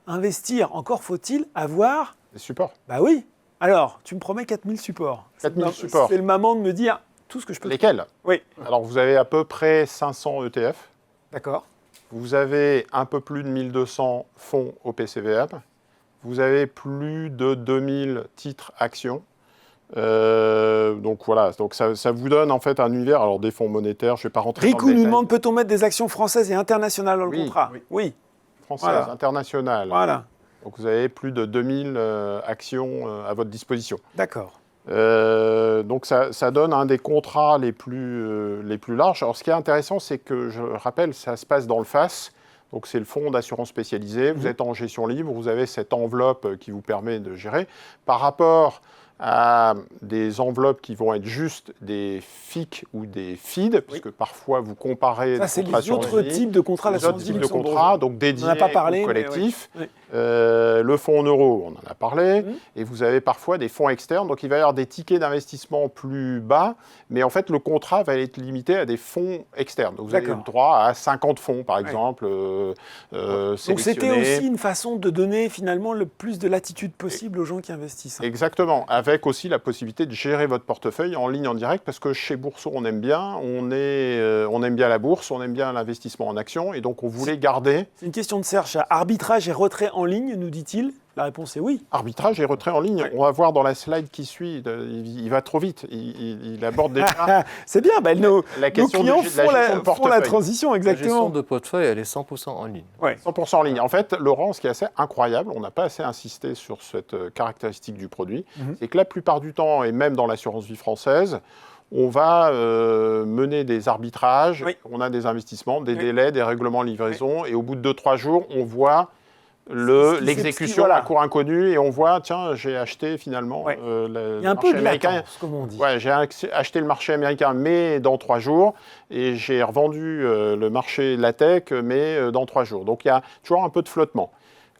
investir, encore faut-il avoir... Des supports. Bah oui. Alors, tu me promets 4000 supports. 4000 supports. C'est le moment de me dire tout ce que je peux... Lesquels? Oui. Alors, vous avez à peu près 500 ETF. D'accord. Vous avez un peu plus de 1200 fonds au PCVM. Vous avez plus de 2000 titres actions. Donc voilà, donc ça vous donne en fait un univers. Alors des fonds monétaires, je ne vais pas rentrer dans le détail. Rico nous demande, peut-on mettre des actions françaises et internationales dans le contrat? Oui. Françaises, internationales. Voilà. Donc vous avez plus de 2000 actions à votre disposition. D'accord. Donc ça donne un des contrats les plus larges. Alors ce qui est intéressant, c'est que, je rappelle, ça se passe dans le FAS. Donc c'est le fonds d'assurance spécialisé, vous êtes en gestion libre, vous avez cette enveloppe qui vous permet de gérer. Par rapport à des enveloppes qui vont être juste des FIC ou des FID, puisque parfois vous comparez... Ça, c'est les autres types de contrats d'assurance vie. Les autres types de contrats, donc dédiés au collectif. Oui. Le fonds en euros, on en a parlé, et vous avez parfois des fonds externes, donc il va y avoir des tickets d'investissement plus bas, mais en fait, le contrat va être limité à des fonds externes. Donc vous avez le droit à 50 fonds, par exemple, donc c'était aussi une façon de donner finalement le plus de latitude possible aux gens qui investissent. Exactement, avec aussi la possibilité de gérer votre portefeuille en ligne, en direct, parce que chez Boursorama, on aime bien, on aime bien la bourse, on aime bien l'investissement en actions, et donc on voulait garder... C'est une question de Serge. Arbitrage et retrait en ligne, nous dit-il? La réponse est oui. Arbitrage et retrait en ligne. Ouais. On va voir dans la slide qui suit. Il va trop vite. Il aborde déjà... C'est bien. Nos clients font la transition, exactement. La gestion de portefeuille, elle est 100% en ligne. Ouais. 100% en ligne. En fait, Laurent, ce qui est assez incroyable, on n'a pas assez insisté sur cette caractéristique du produit, c'est que la plupart du temps, et même dans l'assurance vie française, on va mener des arbitrages, on a des investissements, des délais, des règlements livraison, et au bout de 2-3 jours, on voit l'exécution à cours inconnu, et on voit, tiens, j'ai acheté finalement il y a un peu de latence, comme on dit. Ouais, j'ai acheté le marché américain, mais dans 3 jours, et j'ai revendu le marché la tech, mais dans 3 jours. Donc il y a toujours un peu de flottement.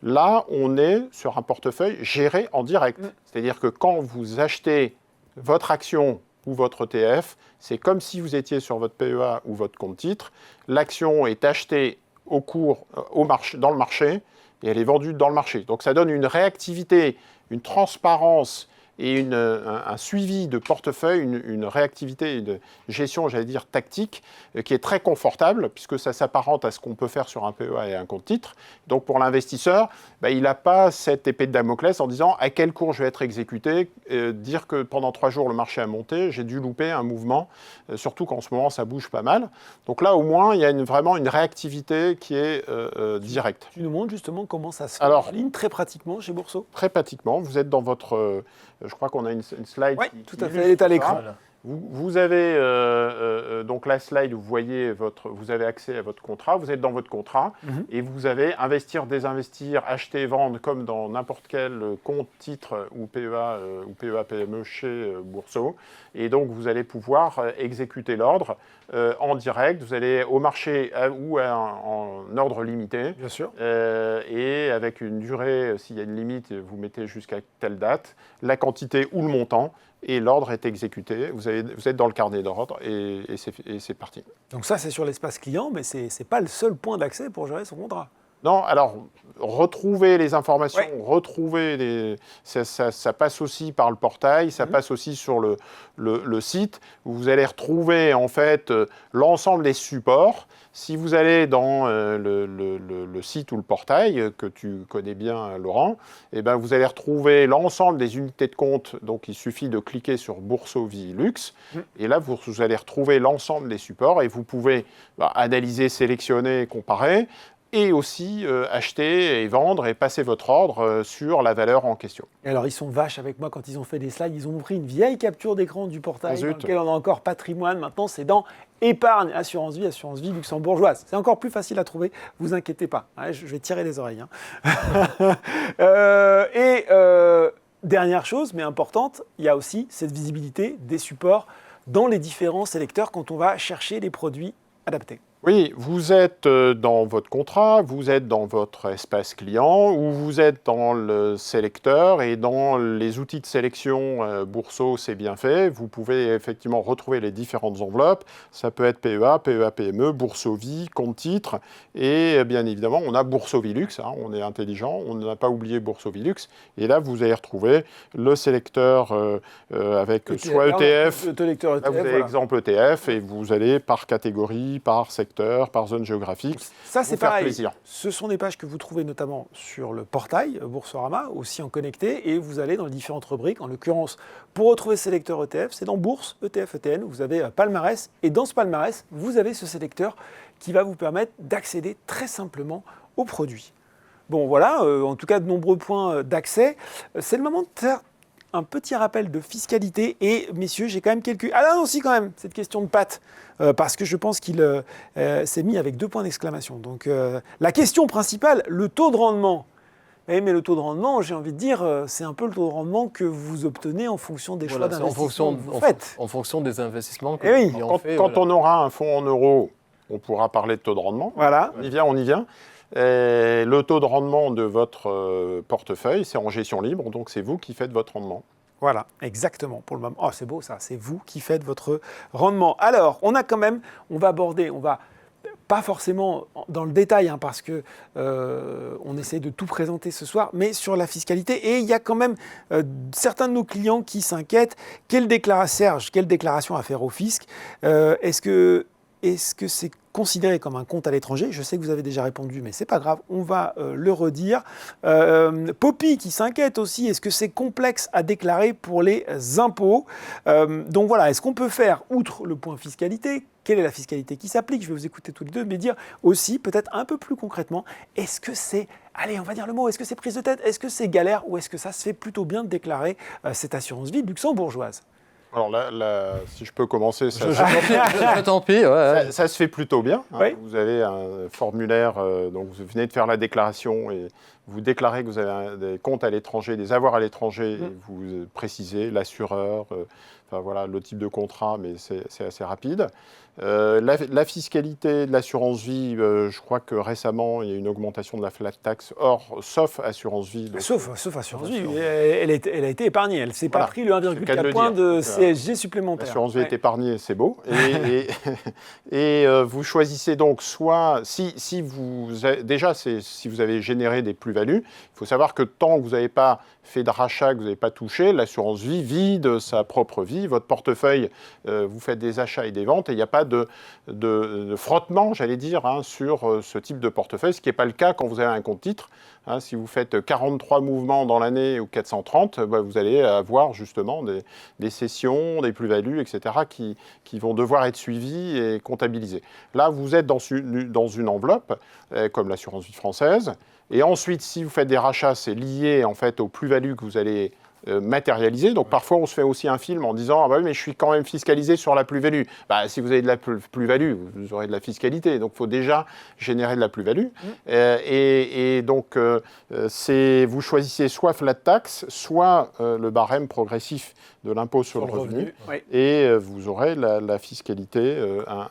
Là, on est sur un portefeuille géré en direct. C'est-à-dire que quand vous achetez votre action ou votre ETF, c'est comme si vous étiez sur votre PEA ou votre compte titre. L'action est achetée dans le marché et elle est vendue dans le marché. Donc ça donne une réactivité, une transparence et un suivi de portefeuille, une réactivité, une gestion, j'allais dire, tactique, qui est très confortable, puisque ça s'apparente à ce qu'on peut faire sur un PEA et un compte titre. Donc pour l'investisseur, il n'a pas cette épée de Damoclès en disant à quel cours je vais être exécuté, dire que pendant 3 jours le marché a monté, j'ai dû louper un mouvement, surtout qu'en ce moment ça bouge pas mal. Donc là au moins il y a vraiment une réactivité qui est directe. Tu nous montres justement comment ça se fait en ligne, très pratiquement chez Boursorama? Très pratiquement, vous êtes dans votre... je crois qu'on a une slide. Oui, tout à fait, elle est à l'écran. Vous avez donc la slide où vous voyez vous avez accès à votre contrat, vous êtes dans votre contrat et vous avez investir, désinvestir, acheter, vendre comme dans n'importe quel compte, titre ou PEA PME chez Boursorama. Et donc vous allez pouvoir exécuter l'ordre en direct. Vous allez au marché ou en ordre limité. Bien sûr. Et avec une durée, s'il y a une limite, vous mettez jusqu'à telle date, la quantité ou le montant. et l'ordre est exécuté. Vous êtes dans le carnet d'ordre et c'est parti. Donc ça, c'est sur l'espace client, mais ce n'est pas le seul point d'accès pour gérer son contrat. Non, alors, retrouver les informations, ça passe aussi par le portail, ça passe aussi sur le site, où vous allez retrouver, en fait, l'ensemble des supports. Si vous allez dans le site ou le portail, que tu connais bien, Laurent, eh ben, vous allez retrouver l'ensemble des unités de compte. Donc, il suffit de cliquer sur Bourso Vie Luxe. Et là, vous allez retrouver l'ensemble des supports et vous pouvez analyser, sélectionner, comparer. Et aussi acheter et vendre et passer votre ordre sur la valeur en question. Et alors, ils sont vaches avec moi quand ils ont fait des slides. Ils ont pris une vieille capture d'écran du portail dans lequel on a encore patrimoine. Maintenant, c'est dans épargne, assurance vie luxembourgeoise. C'est encore plus facile à trouver, vous inquiétez pas. Ouais, je vais tirer les oreilles. Dernière chose, mais importante, il y a aussi cette visibilité des supports dans les différents sélecteurs quand on va chercher les produits adaptés. Oui, vous êtes dans votre contrat, vous êtes dans votre espace client ou vous êtes dans le sélecteur et dans les outils de sélection Bourso, c'est bien fait. Vous pouvez effectivement retrouver les différentes enveloppes. Ça peut être PEA, PEA-PME, Bourso Vie, compte titre et bien évidemment, on a Bourso Vie Luxe. On est intelligent, on n'a pas oublié Bourso Vie Luxe. Et là, vous allez retrouver le sélecteur avec soit ETF, là, vous avez exemple ETF et vous allez par catégorie, par secteur, par zone géographique. Ça, c'est pareil. Plaisir. Ce sont des pages que vous trouvez notamment sur le portail Boursorama, aussi en connecté, et vous allez dans les différentes rubriques. En l'occurrence, pour retrouver ce sélecteur ETF, c'est dans Bourse, ETF, ETN, vous avez palmarès, et dans ce palmarès, vous avez ce sélecteur qui va vous permettre d'accéder très simplement aux produits. Bon, voilà, en tout cas, de nombreux points d'accès. C'est le moment de faire un petit rappel de fiscalité. Et messieurs, j'ai quand même quelques... Ah non, si quand même, cette question de Pat, parce que je pense qu'il s'est mis avec 2 points d'exclamation. Donc la question principale, le taux de rendement. Mais le taux de rendement, j'ai envie de dire, c'est un peu le taux de rendement que vous obtenez en fonction des choix d'investissement que vous faites. En fonction des investissements que vous faites. Quand on aura un fonds en euros, on pourra parler de taux de rendement. Voilà. On y vient. Et le taux de rendement de votre portefeuille, c'est en gestion libre, donc c'est vous qui faites votre rendement. Voilà, exactement, pour le moment. Oh, c'est beau ça, c'est vous qui faites votre rendement. Alors, on va aborder, on va pas forcément dans le détail, parce que on essaie de tout présenter ce soir, mais sur la fiscalité. Et il y a quand même certains de nos clients qui s'inquiètent. Serge, quelle déclaration à faire au fisc ? Est-ce que c'est considéré comme un compte à l'étranger? Je sais que vous avez déjà répondu, mais c'est pas grave, on va le redire. Poppy qui s'inquiète aussi, est-ce que c'est complexe à déclarer pour les impôts? Donc voilà, est-ce qu'on peut faire, outre le point fiscalité, quelle est la fiscalité qui s'applique? Je vais vous écouter tous les deux, mais dire aussi, peut-être un peu plus concrètement, est-ce que c'est, allez, on va dire le mot, est-ce que c'est prise de tête, est-ce que c'est galère, ou est-ce que ça se fait plutôt bien de déclarer cette assurance vie luxembourgeoise? Alors là, si je peux commencer, ça se fait plutôt bien. Oui. Vous avez un formulaire, donc vous venez de faire la déclaration et vous déclarez que vous avez des comptes à l'étranger, des avoirs à l'étranger, et vous précisez l'assureur, voilà, le type de contrat, mais c'est assez rapide. La fiscalité de l'assurance vie, je crois que récemment, il y a une augmentation de la flat tax, sauf assurance vie. Donc, sauf assurance vie, elle a été épargnée. Elle ne s'est pas pris le 1,4 point de CSG supplémentaire. L'assurance vie est épargnée, c'est beau. Et vous choisissez donc soit, si vous avez généré des plus-values, il faut savoir que tant que vous n'avez pas fait de rachat, que vous n'avez pas touché, l'assurance vie vide sa propre vie. Votre portefeuille, vous faites des achats et des ventes et il n'y a pas de frottement, j'allais dire, sur ce type de portefeuille, ce qui n'est pas le cas quand vous avez un compte titre. Si vous faites 43 mouvements dans l'année ou 430, vous allez avoir justement des cessions, des plus-values, etc., qui vont devoir être suivies et comptabilisées. Là, vous êtes dans une enveloppe, comme l'assurance vie française. Et ensuite, si vous faites des rachats, c'est lié en fait aux plus-values que vous allez matérialiser. Donc parfois, on se fait aussi un film en disant « Ah bah oui, mais je suis quand même fiscalisé sur la plus-value ». Si vous avez de la plus-value, vous aurez de la fiscalité. Donc il faut déjà générer de la plus-value. Et donc, vous choisissez soit flat tax, soit le barème progressif de l'impôt sur le revenu. Et vous aurez la fiscalité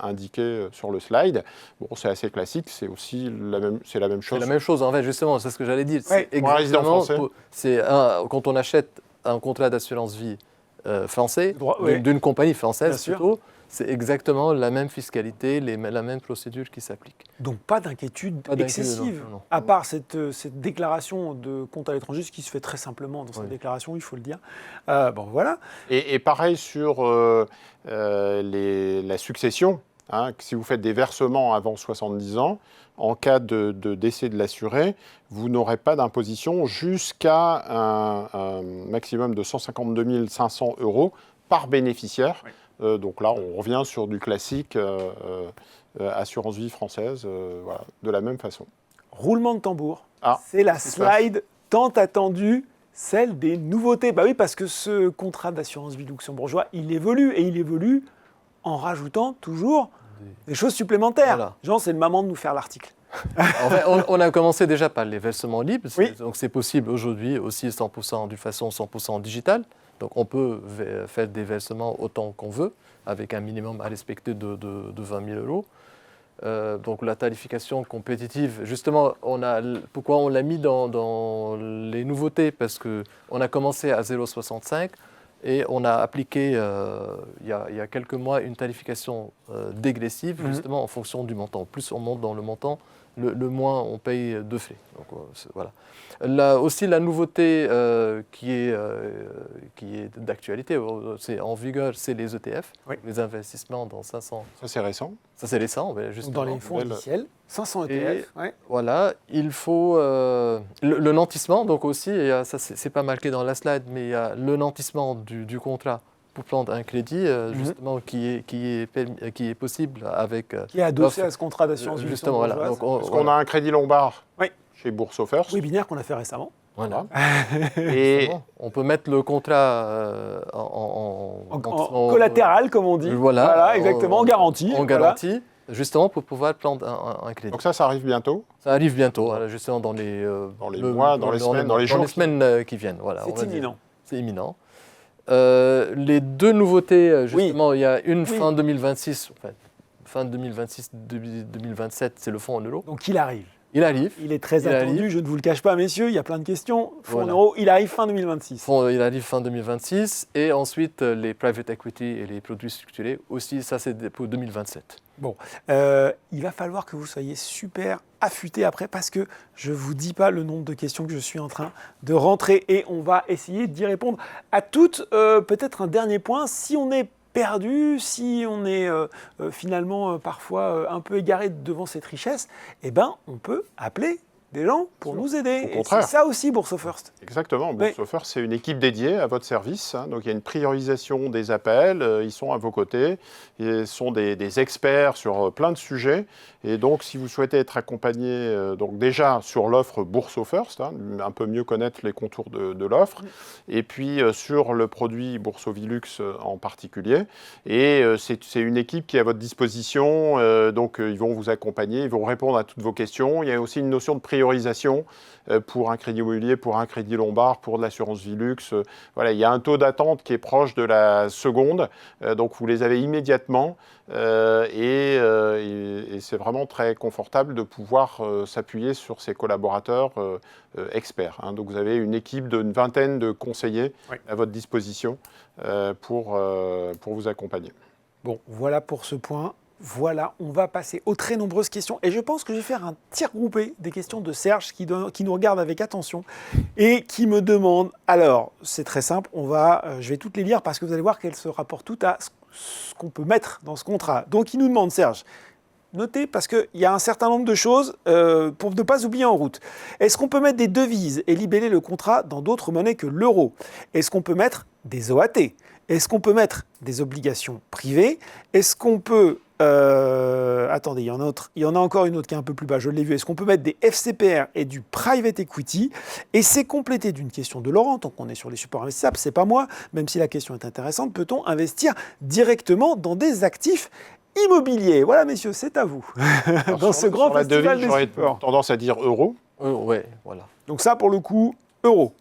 indiquée sur le slide. Bon, c'est assez classique, c'est aussi la même chose. C'est la même chose, en fait, justement, c'est ce que j'allais dire. Pour un résident français. Quand on achète un contrat d'assurance vie français, d'une compagnie française plutôt, c'est exactement la même fiscalité, la même procédure qui s'applique. Donc pas d'inquiétude excessive, non. À part cette déclaration de compte à l'étranger, ce qui se fait très simplement dans cette déclaration, il faut le dire. Bon, voilà. Et pareil sur la succession. Si vous faites des versements avant 70 ans, en cas de décès de l'assuré, vous n'aurez pas d'imposition jusqu'à un maximum de 152 500 € par bénéficiaire. Oui. Donc là, on revient sur du classique assurance vie française, voilà, de la même façon. Roulement de tambour, c'est la slide tant attendue, celle des nouveautés. Bah oui, parce que ce contrat d'assurance vie luxembourgeois, il évolue, et il évolue en rajoutant toujours des choses supplémentaires. Voilà. Jean, c'est le moment de nous faire l'article. En fait, on a commencé déjà par les versements libres, donc c'est possible aujourd'hui aussi 100% d'une façon 100% digitale. Donc on peut faire des versements autant qu'on veut, avec un minimum à respecter de 20 000 €. Donc la tarification compétitive, justement, pourquoi on l'a mis dans les nouveautés? Parce qu'on a commencé à 0,65 et on a appliqué il y a quelques mois une tarification dégressive, justement en fonction du montant. Plus on monte dans le montant, le moins on paye de frais. Donc, voilà. Aussi la nouveauté qui est d'actualité, c'est en vigueur, c'est les ETF, les investissements dans 500. Ça c'est récent. Ça c'est récent, justement. Dans les fonds indiciels, 500 ETF. Voilà, il faut le nantissement, donc aussi, ça c'est pas marqué dans la slide, mais il y a le nantissement du contrat pour prendre un crédit, justement, qui est possible avec... qui est adossé à ce contrat d'assurance vie. Justement, voilà. Parce qu'on a un crédit Lombard chez Bourse First. Webinaire qu'on a fait récemment. Voilà. Et on peut mettre le contrat en collatéral, comme on dit. Voilà, exactement, en garantie. En garantie, justement, pour pouvoir prendre un crédit. Donc ça arrive bientôt? Ça arrive bientôt, justement, dans les mois, dans les semaines, dans les jours. Dans les semaines qui viennent. Voilà, c'est imminent. C'est imminent. Les deux nouveautés, justement, il y a une fin 2026, enfin, fin 2026-2027, c'est le fonds en euros. Donc il arrive. Il arrive. Il est très attendu, je ne vous le cache pas, messieurs, il y a plein de questions. Fonds en euros, il arrive fin 2026. Il arrive fin 2026. Et ensuite, les private equity et les produits structurés aussi, ça c'est pour 2027. Bon, il va falloir que vous soyez super affûtés après parce que je ne vous dis pas le nombre de questions que je suis en train de rentrer et on va essayer d'y répondre à toutes. Peut-être un dernier point, si on est perdu, si on est finalement parfois un peu égaré devant cette richesse, eh ben, on peut appeler des gens pour nous aider. Et c'est ça aussi, Bourse First. Exactement. Bourse First, c'est une équipe dédiée à votre service. Donc, il y a une priorisation des appels. Ils sont à vos côtés. Ils sont des experts sur plein de sujets. Et donc, si vous souhaitez être accompagné, donc déjà sur l'offre Bourse First, un peu mieux connaître les contours de l'offre, et puis sur le produit Bourse Vilux en particulier. Et c'est une équipe qui est à votre disposition. Donc, ils vont vous accompagner, ils vont répondre à toutes vos questions. Il y a aussi une notion de priorisation pour un crédit immobilier, pour un crédit Lombard, pour de l'assurance Vilux. Voilà, il y a un taux d'attente qui est proche de la seconde. Donc, vous les avez immédiatement. Et c'est vraiment très confortable de pouvoir s'appuyer sur ces collaborateurs experts. Donc vous avez une équipe d'une vingtaine de conseillers à votre disposition pour vous accompagner. Bon, voilà pour ce point. Voilà, on va passer aux très nombreuses questions. Et je pense que je vais faire un tir groupé des questions de Serge qui nous regarde avec attention et qui me demande... Alors, c'est très simple, je vais toutes les lire parce que vous allez voir qu'elles se rapportent toutes à ce qu'on peut mettre dans ce contrat. Donc, il nous demande, Serge, notez parce qu'il y a un certain nombre de choses pour ne pas oublier en route. Est-ce qu'on peut mettre des devises et libeller le contrat dans d'autres monnaies que l'euro? Est-ce qu'on peut mettre des OAT? Est-ce qu'on peut mettre des obligations privées? Est-ce qu'on peut... attendez, il y en a encore une autre qui est un peu plus bas, je l'ai vu. Est-ce qu'on peut mettre des FCPR et du private equity? Et c'est complété d'une question de Laurent, tant qu'on est sur les supports investissables, c'est pas moi, même si la question est intéressante, peut-on investir directement dans des actifs immobiliers? Voilà, messieurs, c'est à vous. Dans ce grand festival des supports. J'aurais tendance à dire euro. Oui, voilà. Donc ça, pour le coup, euro.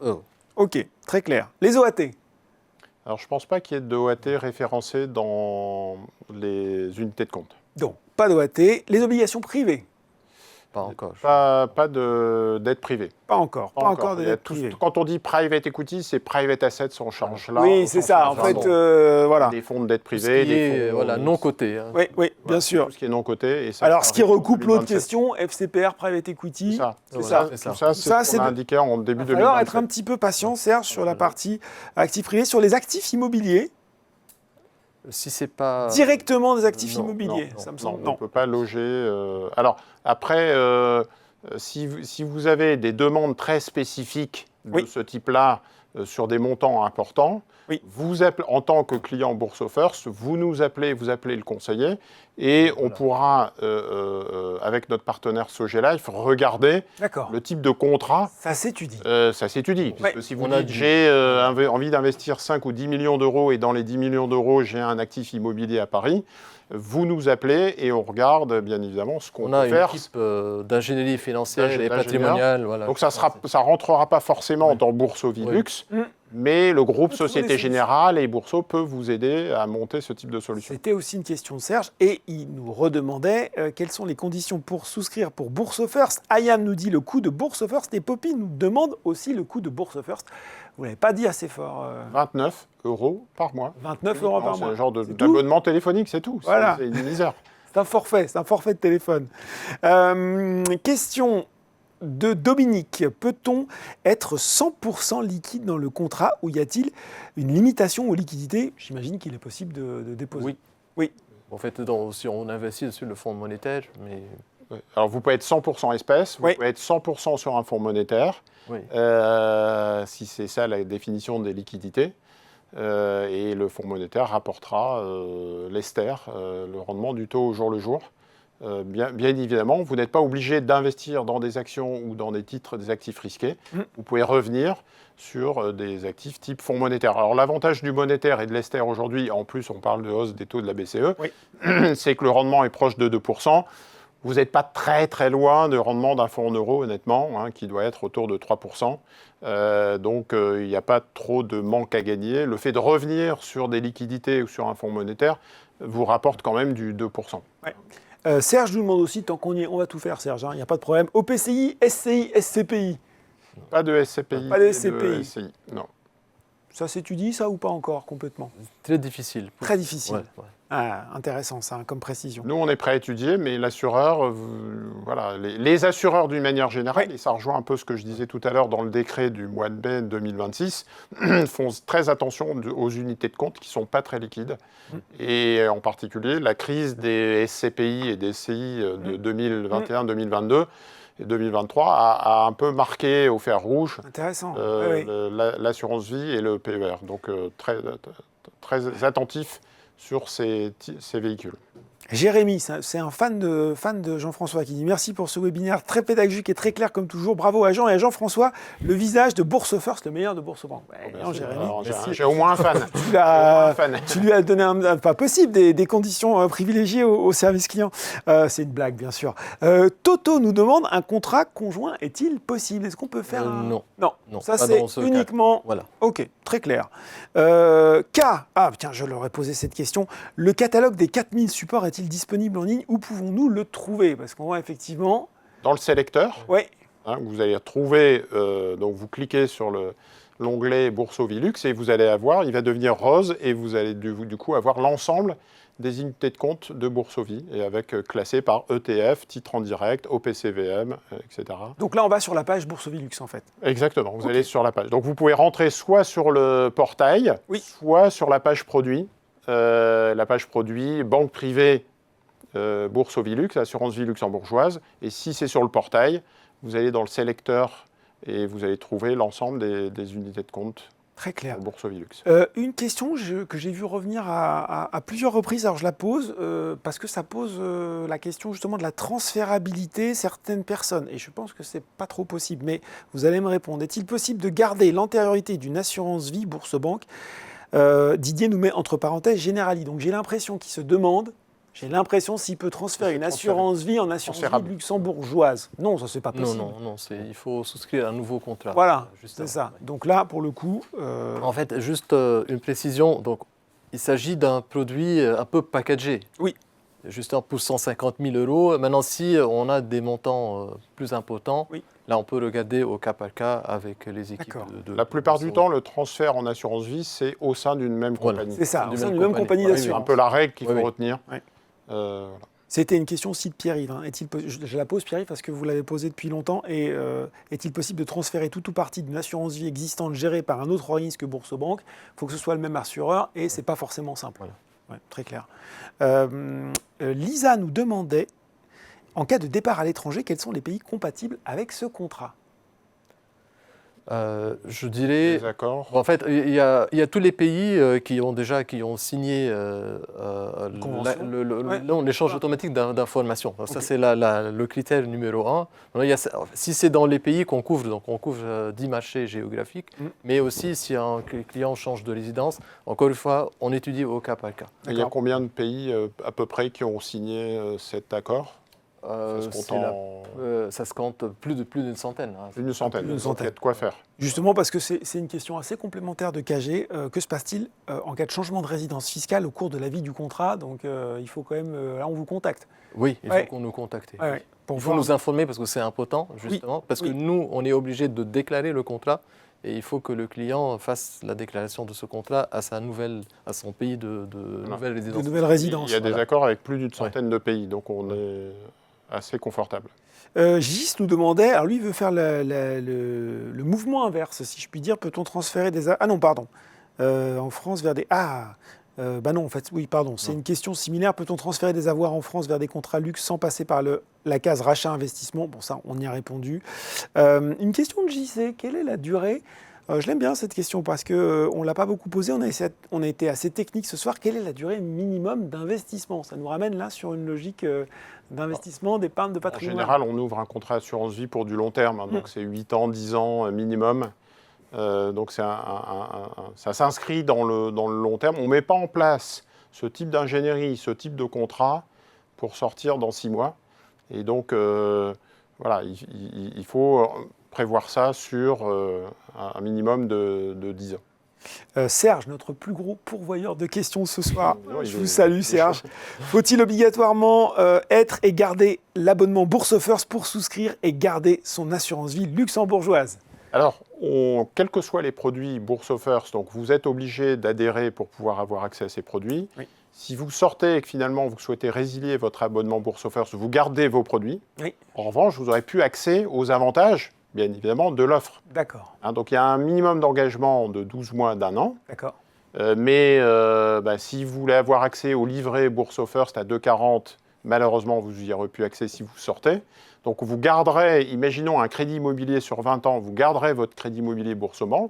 Ok, très clair. Les OAT? Alors, je ne pense pas qu'il y ait de OAT référencé dans les unités de compte. Donc, pas d'OAT. Les obligations privées? Pas encore. Pas de dette privée. Pas encore. Pas encore de dette privée. Quand on dit private equity, c'est private assets en charge là. Oui, c'est ça. En fait, voilà. Des fonds de dette privée, des fonds non cotés. Hein. Oui, bien sûr. Tout ce qui est non coté. Alors, ce qui recoupe l'autre question, FCPR, private equity. C'est ça. Tout ça, c'est ce qu'on a indiqué en début 2027. Il va falloir être un petit peu patient, Serge, sur la partie actifs privés, sur les actifs immobiliers. Si c'est pas directement des actifs immobiliers, ça me semble. On ne peut pas loger. Alors après, si vous avez des demandes très spécifiques de ce type-là sur des montants importants, vous appelez, en tant que client Bourso First, vous nous appelez, vous appelez le conseiller, et on pourra, avec notre partenaire Sogelife, regarder le type de contrat. Ça s'étudie. Ça s'étudie. Puisque si vous dites j'ai envie d'investir 5 ou 10 millions d'euros et dans les 10 millions d'euros, j'ai un actif immobilier à Paris, vous nous appelez et on regarde bien évidemment ce qu'on peut faire. On a une équipe d'ingénierie financière et patrimoniale. Voilà. Donc ça ne rentrera pas forcément dans Bourso Vilux, mais le groupe Société Générale et Bourso peut vous aider à monter ce type de solution. C'était aussi une question de Serge et il nous redemandait quelles sont les conditions pour souscrire pour Bourso First. Ayam nous dit le coût de Bourso First et Poppy nous demande aussi le coût de Bourso First. Vous ne l'avez pas dit assez fort. 29 € par mois. 29 € par mois. C'est un genre d'abonnement téléphonique, c'est tout. Voilà. C'est une misère. C'est un forfait de téléphone. Question de Dominique. Peut-on être 100% liquide dans le contrat ou y a-t-il une limitation aux liquidités? J'imagine qu'il est possible de déposer. Oui. En fait, si on investit sur le fonds monétaire, mais... Alors, vous pouvez être 100% espèces, vous pouvez être 100% sur un fonds monétaire, si c'est ça la définition des liquidités. Et le fonds monétaire rapportera l'ester, le rendement du taux au jour le jour. Bien évidemment, vous n'êtes pas obligé d'investir dans des actions ou dans des titres, des actifs risqués. Vous pouvez revenir sur des actifs type fonds monétaire. Alors l'avantage du monétaire et de l'ester aujourd'hui, en plus on parle de hausse des taux de la BCE, c'est que le rendement est proche de 2%. Vous n'êtes pas très loin du rendement d'un fonds en euros, honnêtement, qui doit être autour de 3%. Donc il n'y a pas trop de manque à gagner. Le fait de revenir sur des liquidités ou sur un fonds monétaire vous rapporte quand même du 2%. Serge nous demande aussi, tant qu'on y est, on va tout faire Serge, il n'y a pas de problème. OPCI, SCI, SCPI. Pas de SCPI. Pas de SCPI. De SCI, non. Ça s'étudie ça ou pas encore complètement? Très difficile. Très difficile. Ah, intéressant ça, comme précision. Nous, on est prêt à étudier, mais l'assureur, les assureurs d'une manière générale, et ça rejoint un peu ce que je disais tout à l'heure dans le décret du mois de mai 2026, font très attention aux unités de compte qui ne sont pas très liquides. Et en particulier, la crise des SCPI et des SCI de 2021-2022 et 2023 a un peu marqué au fer rouge l'assurance vie et le PER. Donc très attentif sur ces véhicules. Jérémy, c'est un fan de Jean-François qui dit merci pour ce webinaire très pédagogique et très clair comme toujours. Bravo à Jean et à Jean-François, le visage de Bourse First, le meilleur de BoursoBank. Non, Jérémy, j'ai au moins un fan. Tu lui as donné pas possible des conditions privilégiées au service client. C'est une blague, bien sûr. Toto nous demande un contrat conjoint est-il possible? Est-ce qu'on peut faire Non. Ça c'est uniquement. Voilà. Ok, très clair. Tiens, je leur ai posé cette question. Le catalogue des 4000 supports est-il disponible en ligne? Où pouvons-nous le trouver? Parce qu'on voit effectivement... Dans le sélecteur, vous allez retrouver, donc vous cliquez sur l'onglet Bourso Vilux et vous allez avoir, il va devenir rose et vous allez du coup avoir l'ensemble des unités de compte de Bourso-Vie et avec classé par ETF, titre en direct, OPCVM, etc. Donc là, on va sur la page Bourso Vilux en fait. Exactement, vous allez sur la page. Donc vous pouvez rentrer soit sur le portail, soit sur la page produit. La page produit, banque privée, Bourso Vilux, assurance vie luxembourgeoise. Et si c'est sur le portail, vous allez dans le sélecteur et vous allez trouver l'ensemble des unités de compte. Très clair. Bourso Vilux. Une question que j'ai vu revenir à plusieurs reprises, alors je la pose parce que ça pose la question justement de la transférabilité certaines personnes. Et je pense que c'est pas trop possible, mais vous allez me répondre. Est-il possible de garder l'antériorité d'une assurance vie BoursoBank? Didier nous met entre parenthèses Generali. Donc j'ai l'impression qu'il se demande, s'il peut transférer une assurance vie en assurance vie luxembourgeoise. Non, ça c'est pas possible. Non, il faut souscrire un nouveau contrat. Voilà, c'est ça. Donc là, pour le coup... En fait, juste une précision. Donc, il s'agit d'un produit un peu packagé. Oui. justement pour 150 000 euros. Maintenant, si on a des montants plus importants, là, on peut regarder au cas par cas avec les équipes de La plupart du temps, le transfert en assurance vie, c'est au sein d'une même compagnie. C'est ça, au sein d'une même compagnie d'assurance. C'est un peu la règle qu'il faut retenir. Voilà. C'était une question aussi de Pierre-Yves. Hein. Je la pose, Pierre-Yves, parce que vous l'avez posée depuis longtemps. Et est-il possible de transférer tout ou partie d'une assurance vie existante gérée par un autre organisme que Boursorama? Il faut que ce soit le même assureur et ce n'est pas forcément simple. Voilà. Ouais, très clair. Lisa nous demandait, en cas de départ à l'étranger, quels sont les pays compatibles avec ce contrat? Je dirais, en fait, il y a tous les pays qui ont signé l'échange automatique d'informations. Ça, c'est le critère numéro 1. Si c'est dans les pays qu'on couvre, donc on couvre 10 marchés géographiques, mais aussi si un client change de résidence, encore une fois, on étudie au cas par cas. Il y a combien de pays à peu près qui ont signé cet accord? Ça se compte plus d'une centaine. Hein. Une centaine. Il y a de quoi faire. Justement, parce que c'est une question assez complémentaire de KG. Que se passe-t-il en cas de changement de résidence fiscale au cours de la vie du contrat? Donc, il faut quand même... là, on vous contacte. Oui, il faut qu'on nous contacte. Il faut nous informer parce que c'est important, justement. Parce que nous, on est obligé de déclarer le contrat. Et il faut que le client fasse la déclaration de ce contrat à son pays de nouvelle résidence. De nouvelle résidence. Il y a des accords avec plus d'une centaine de pays. Donc, on est assez confortable. Gis nous demandait, alors lui il veut faire le mouvement inverse, si je puis dire, peut-on transférer des... Ah non, pardon, en France vers des... non, en fait, oui, pardon, c'est une question similaire, peut-on transférer des avoirs en France vers des contrats luxe sans passer par la case rachat investissement? Bon, ça, on y a répondu. Une question de JC, quelle est la durée? Je l'aime bien cette question parce qu'on ne l'a pas beaucoup posée, on a été assez technique ce soir. Quelle est la durée minimum d'investissement? Ça nous ramène là sur une logique d'investissement, d'épargne, de patrimoine. En général, on ouvre un contrat assurance vie pour du long terme, donc c'est 8 ans, 10 ans minimum. Donc ça s'inscrit dans le long terme. On ne met pas en place ce type d'ingénierie, ce type de contrat pour sortir dans 6 mois. Et donc, voilà, il faut prévoir ça sur un minimum de 10 ans. Serge, notre plus gros pourvoyeur de questions ce soir. Je vous salue, Serge. Faut-il obligatoirement être et garder l'abonnement Bourse First pour souscrire et garder son assurance vie luxembourgeoise? Alors, quels que soient les produits Bourse First, donc vous êtes obligé d'adhérer pour pouvoir avoir accès à ces produits. Oui. Si vous sortez et que finalement vous souhaitez résilier votre abonnement Bourse First, vous gardez vos produits. Oui. En revanche, vous n'aurez plus accès aux avantages, bien évidemment, de l'offre. D'accord. Donc il y a un minimum d'engagement de 12 mois d'1 an. D'accord. Mais si vous voulez avoir accès au livret Bourse First à 2,40, malheureusement, vous n'y aurez plus accès si vous sortez. Donc vous garderez, imaginons un crédit immobilier sur 20 ans, vous garderez votre crédit immobilier Boursorama,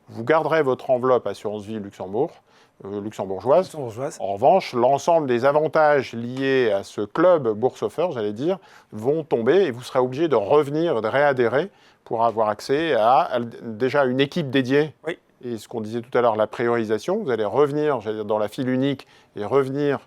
vous garderez votre enveloppe assurance vie luxembourgeoise. En revanche, l'ensemble des avantages liés à ce club Bourse First, j'allais dire, vont tomber et vous serez obligé de revenir, de réadhérer pour avoir accès à déjà une équipe dédiée. Oui. Et ce qu'on disait tout à l'heure, la priorisation, vous allez revenir dans la file unique et revenir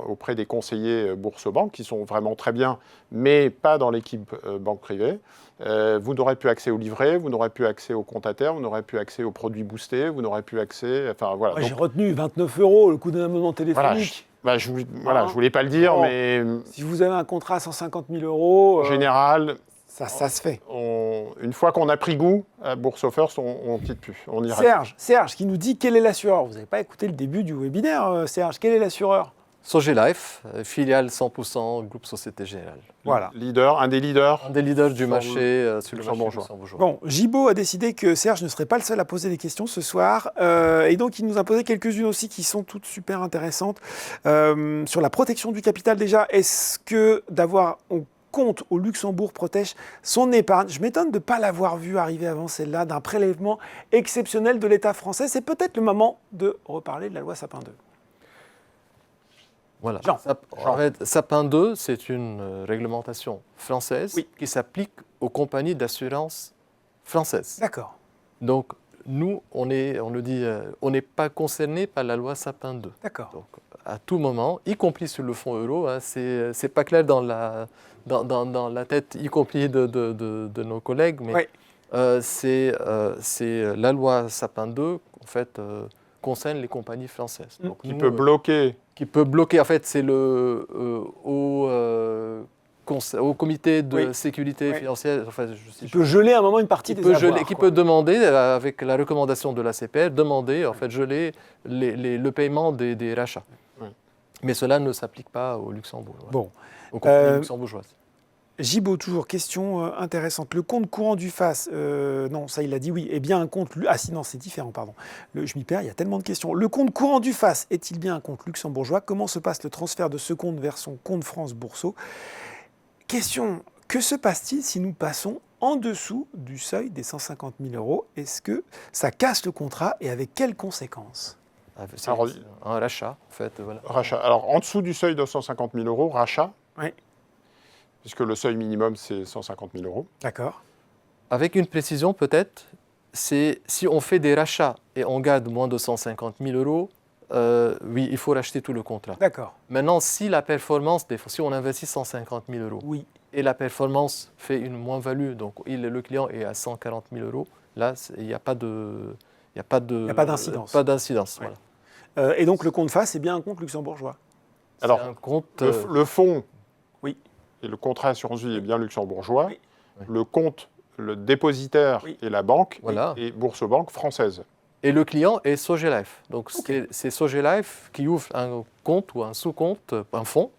auprès des conseillers Boursorama qui sont vraiment très bien, mais pas dans l'équipe banque privée. Vous n'aurez plus accès au livret, vous n'aurez plus accès au compte à terme, vous n'aurez plus accès aux produits boostés, vous n'aurez plus accès... Enfin, voilà. Ouais, j'ai retenu 29 € le coût d'un abonnement téléphonique. Je ne voulais pas le dire, mais... Si vous avez un contrat à 150 000 €... En général... Ça se fait. Une fois qu'on a pris goût à Bourse First, on ne quitte plus. On y reste. Serge qui nous dit quel est l'assureur. Vous n'avez pas écouté le début du webinaire, Serge. Quel est l'assureur? Sogelife, filiale 100% groupe Société Générale. Voilà. Un des leaders. Un des leaders du marché sur le marché luxembourgeois. Bon, Gibaud a décidé que Serge ne serait pas le seul à poser des questions ce soir. Et donc, il nous a posé quelques-unes aussi qui sont toutes super intéressantes. Sur la protection du capital déjà, est-ce que d'avoir... compte au Luxembourg protège son épargne? Je m'étonne de ne pas l'avoir vu arriver avant celle-là, d'un prélèvement exceptionnel de l'État français. C'est peut-être le moment de reparler de la loi Sapin 2. Voilà. En fait, Sapin 2, c'est une réglementation française qui s'applique aux compagnies d'assurance françaises. D'accord. Donc, nous, on n'est pas concerné par la loi Sapin 2. D'accord. Donc, à tout moment, y compris sur le fonds euro, c'est pas clair dans la tête, y compris de nos collègues, mais c'est la loi Sapin 2, en fait, concerne les compagnies françaises. Donc, qui peut bloquer. Qui peut bloquer, en fait, c'est au comité de sécurité financière. Enfin, qui peut geler à un moment une partie des avoirs. Qui peut demander, avec la recommandation de la CPR, demander, en fait, geler le paiement des rachats. Mais cela ne s'applique pas au Luxembourg. Bon. Aux compagnies luxembourgeoises. Gibaud, toujours question intéressante. Le compte courant du FAS, non, ça il a dit oui, est bien un compte... Ah si, non, c'est différent, pardon. Je m'y perds, il y a tellement de questions. Le compte courant du FAS est-il bien un compte luxembourgeois? Comment se passe le transfert de ce compte vers son compte France Bourseau? Question, que se passe-t-il si nous passons en dessous du seuil des 150 000 €? Est-ce que ça casse le contrat et avec quelles conséquences? Alors, un rachat, en fait. Voilà. Rachat. Alors, en dessous du seuil de 150 000 €, rachat. Oui. Puisque le seuil minimum, c'est 150 000 €. D'accord. Avec une précision, peut-être, c'est si on fait des rachats et on garde moins de 150 000 €, oui, il faut racheter tout le contrat. D'accord. Maintenant, si la performance, si on investit 150 000 €, oui, et la performance fait une moins-value, donc le client est à 140 000 €, là, il n'y a pas d'incidence. Pas d'incidence, ouais. Voilà. Et donc, le compte FAS, c'est bien un compte luxembourgeois? Alors, un compte, le fonds oui. et le contrat assurance vie est bien luxembourgeois. Oui. Le compte, le dépositaire et la banque est Bourse-Banque française. Et le client est Sogelife. Donc, c'est Sogelife qui ouvre un compte ou un sous-compte, un fonds,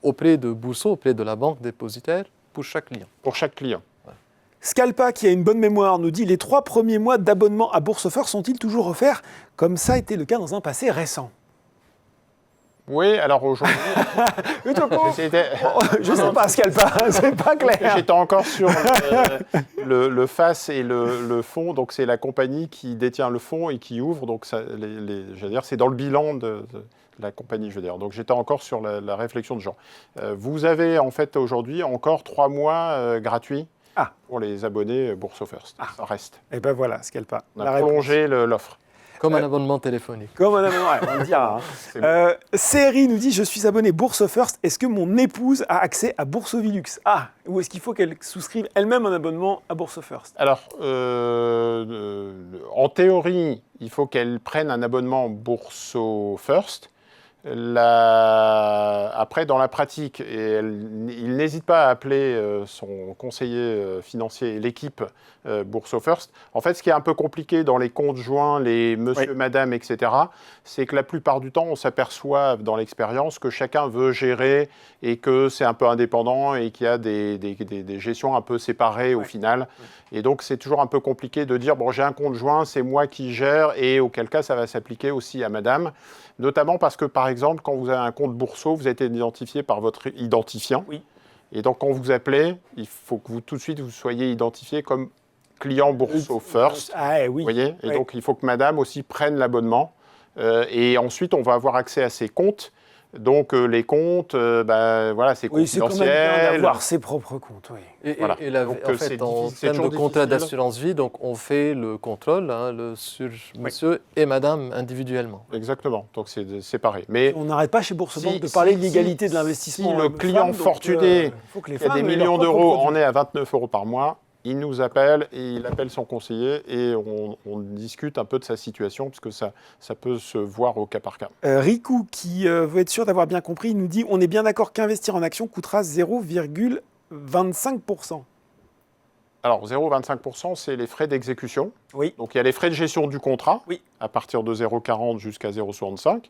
auprès de Bourseau, auprès de la banque dépositaire, pour chaque client. Pour chaque client. Ouais. Scalpa, qui a une bonne mémoire, nous dit « Les 3 premiers mois d'abonnement à Bourse sont-ils toujours offerts, comme ça a été le cas dans un passé récent ?» Oui, alors aujourd'hui... je ne sais pas, Scalpa, c'est pas clair. J'étais encore sur le FAS et le fonds, donc c'est la compagnie qui détient le fonds et qui ouvre, donc ça, je veux dire, c'est dans le bilan de la compagnie, je veux dire. Donc j'étais encore sur la réflexion de Jean. Vous avez en fait aujourd'hui encore 3 mois gratuits pour les abonnés Bourse First. Ça reste. Et ben voilà, Scalpa. On a prolongé l'offre. Comme un abonnement téléphonique. Comme un abonnement, on le dira. CRI nous dit « Je suis abonné Bourse First. Est-ce que mon épouse a accès à Bourse Vilux ?» Ou est-ce qu'il faut qu'elle souscrive elle-même un abonnement à Bourse First? Alors, en théorie, il faut qu'elle prenne un abonnement Bourse First. Après, dans la pratique, il n'hésite pas à appeler son conseiller financier et l'équipe Bourse First. En fait, ce qui est un peu compliqué dans les comptes joints, les monsieur, madame, etc., c'est que la plupart du temps, on s'aperçoit dans l'expérience que chacun veut gérer et que c'est un peu indépendant et qu'il y a des gestions un peu séparées au final. Et donc, c'est toujours un peu compliqué de dire, bon, j'ai un compte joint, c'est moi qui gère, et auquel cas, ça va s'appliquer aussi à madame. Notamment parce que, par exemple, quand vous avez un compte Bourseau, vous êtes identifié par votre identifiant. Oui. Et donc, quand vous appelez, il faut que tout de suite, vous soyez identifié comme client Bourseau First. Vous voyez ? Et donc, il faut que madame aussi prenne l'abonnement. Et ensuite, on va avoir accès à ses comptes. Donc, les comptes, voilà, c'est confidentiel. C'est quand même bien d'avoir ses propres comptes, Et en fait, en termes de contrat d'assurance vie, donc on fait le contrôle sur monsieur et madame individuellement. Exactement, donc c'est séparé. Mais on n'arrête pas chez Boursebank de parler de l'égalité de l'investissement. Si le client fortuné qui a des millions d'euros en est à 29 € par mois, il nous appelle et il appelle son conseiller et on discute un peu de sa situation parce que ça peut se voir au cas par cas. Riku, qui veut être sûr d'avoir bien compris, il nous dit « On est bien d'accord qu'investir en action coûtera 0,25 %. » Alors 0,25 %, c'est les frais d'exécution. Oui. Donc il y a les frais de gestion du contrat, à partir de 0,40 jusqu'à 0,65.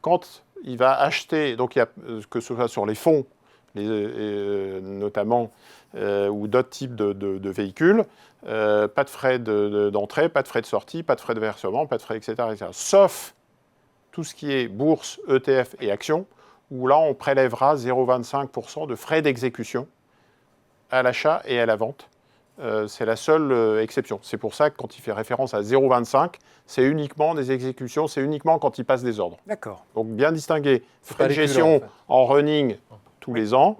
Quand il va acheter, donc il y a, que ce soit sur les fonds, notamment, ou d'autres types de véhicules, pas de frais d'entrée, pas de frais de sortie, pas de frais de versement, pas de frais, etc., etc. Sauf tout ce qui est bourse, ETF et actions, où là, on prélèvera 0,25 % de frais d'exécution à l'achat et à la vente. C'est la seule exception. C'est pour ça que quand il fait référence à 0,25, c'est uniquement des exécutions, c'est uniquement quand il passe des ordres. D'accord. Donc bien distinguer frais de gestion en running tous les ans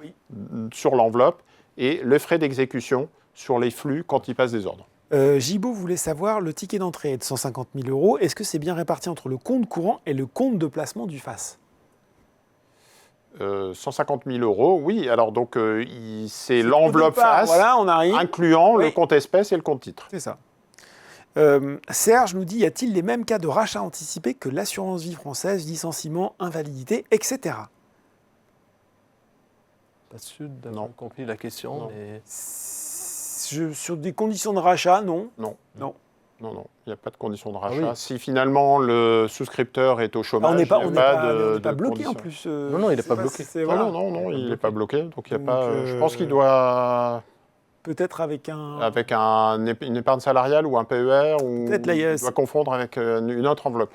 sur l'enveloppe et le frais d'exécution sur les flux quand il passe des ordres. Gibaud voulait savoir, le ticket d'entrée est de 150 000 €. Est-ce que c'est bien réparti entre le compte courant et le compte de placement du FAS? 150 000 €, oui. Alors donc, c'est l'enveloppe FAS, voilà, on arrive. incluant le compte espèce et le compte titre. C'est ça. Serge nous dit, y a-t-il les mêmes cas de rachat anticipé que l'assurance vie française, licenciement, invalidité, etc. Pas sûr d'avoir compris la question. Mais... Sur des conditions de rachat, non. Non, il n'y a pas de conditions de rachat. Ah oui. Si finalement le souscripteur est au chômage, on n'est pas bloqué conditions. En plus. Non, il n'est pas bloqué. Non, il n'est pas bloqué. Donc il y a pas. Je pense qu'il doit. Peut-être avec une épargne salariale ou un PER, ou il doit confondre avec une autre enveloppe.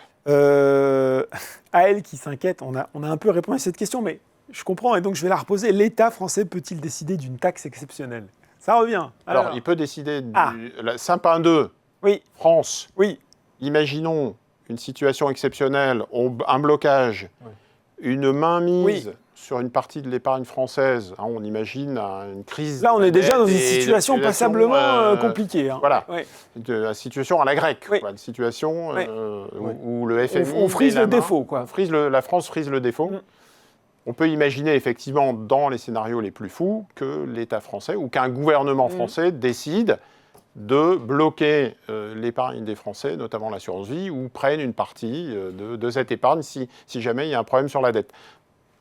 AL qui s'inquiète, on a un peu répondu à cette question, mais je comprends et donc je vais la reposer. L'État français peut-il décider d'une taxe exceptionnelle ? Ça revient. Alors, il peut décider du 5.1.2, oui. France. Oui. Imaginons une situation exceptionnelle, un blocage, une mainmise sur une partie de l'épargne française. Hein, on imagine une crise. Là, on est déjà dans une situation passablement compliquée. Hein. Voilà, la situation à la grecque. Quoi, une situation où le FMI... On frise le défaut. Quoi. La France frise le défaut. On peut imaginer effectivement, dans les scénarios les plus fous, que l'État français ou qu'un gouvernement français décide de bloquer l'épargne des Français, notamment l'assurance vie, ou prenne une partie de cette épargne si jamais il y a un problème sur la dette.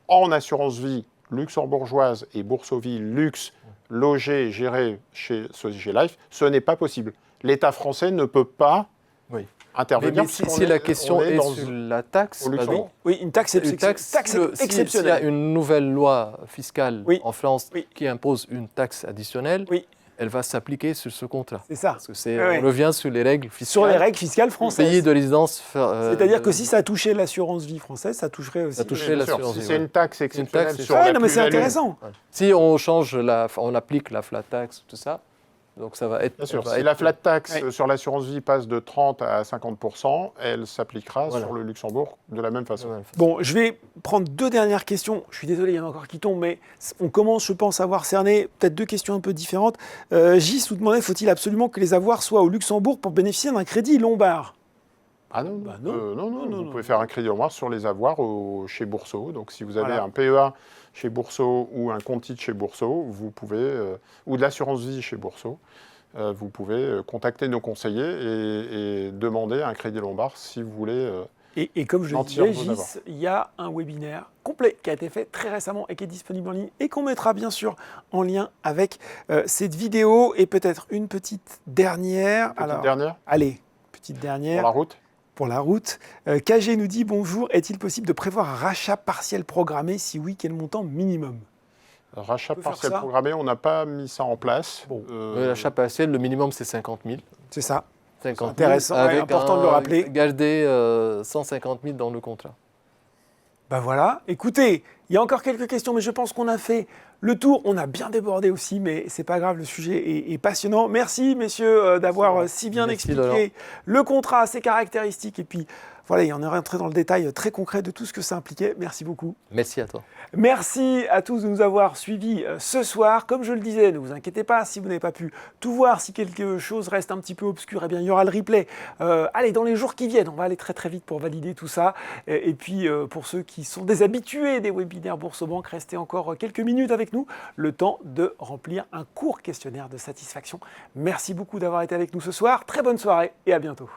En assurance vie luxembourgeoise et Boursorama Luxe, logée et gérée chez Société Life, ce n'est pas possible. L'État français ne peut pas intervenir. Mais si la question est sur la taxe, oui, une taxe exceptionnelle. S'il y a une nouvelle loi fiscale en France qui impose une taxe additionnelle, elle va s'appliquer sur ce contrat. C'est ça. Parce que on revient sur les règles fiscales. Sur les règles fiscales françaises. Pays de résidence. C'est-à-dire que si ça touchait l'assurance vie française, ça toucherait aussi. Ça toucherait l'assurance vie. Si c'est une taxe exceptionnelle sur la mais c'est intéressant. Si on change on applique la flat tax, tout ça. Donc ça va être. Bien sûr, si la flat tax sur l'assurance vie passe de 30 à 50%, elle s'appliquera sur le Luxembourg de la même façon. Bon, je vais prendre 2 dernières questions. Je suis désolé, il y en a encore qui tombent, mais on commence, je pense, à avoir cerné peut-être 2 questions un peu différentes. Gis nous demandait, faut-il absolument que les avoirs soient au Luxembourg pour bénéficier d'un crédit lombard ? Ah non, non. Vous pouvez faire un crédit lombard sur les avoirs chez Bourso. Donc si vous avez un PEA chez Bourso ou un compte titre chez Bourso, vous pouvez, ou de l'assurance vie chez Bourso, vous pouvez contacter nos conseillers et demander un crédit lombard si vous voulez. Et comme je le disais, Gis, il y a un webinaire complet qui a été fait très récemment et qui est disponible en ligne et qu'on mettra bien sûr en lien avec cette vidéo. Et peut-être une petite dernière. Allez, petite dernière. Pour la route. KG nous dit bonjour, est-il possible de prévoir un rachat partiel programmé? Si oui, quel montant minimum? Rachat partiel programmé, on n'a pas mis ça en place. Rachat partiel, le minimum c'est 50 000. C'est ça. 50 000, intéressant, important de le rappeler. Garder 150 000 dans le contrat. Ben voilà, écoutez, il y a encore quelques questions, mais je pense qu'on a fait le tour. On a bien débordé aussi, mais c'est pas grave, le sujet est passionnant. Merci, messieurs, d'avoir si bien expliqué le contrat, ses caractéristiques, et puis voilà, il y en est rentré dans le détail très concret de tout ce que ça impliquait. Merci beaucoup. Merci à toi. Merci à tous de nous avoir suivis ce soir. Comme je le disais, ne vous inquiétez pas si vous n'avez pas pu tout voir, si quelque chose reste un petit peu obscur, eh bien, il y aura le replay. Allez, dans les jours qui viennent, on va aller très très vite pour valider tout ça. Et puis, pour ceux qui sont des habitués des webinaires Boursobank, restez encore quelques minutes avec nous, le temps de remplir un court questionnaire de satisfaction. Merci beaucoup d'avoir été avec nous ce soir. Très bonne soirée et à bientôt.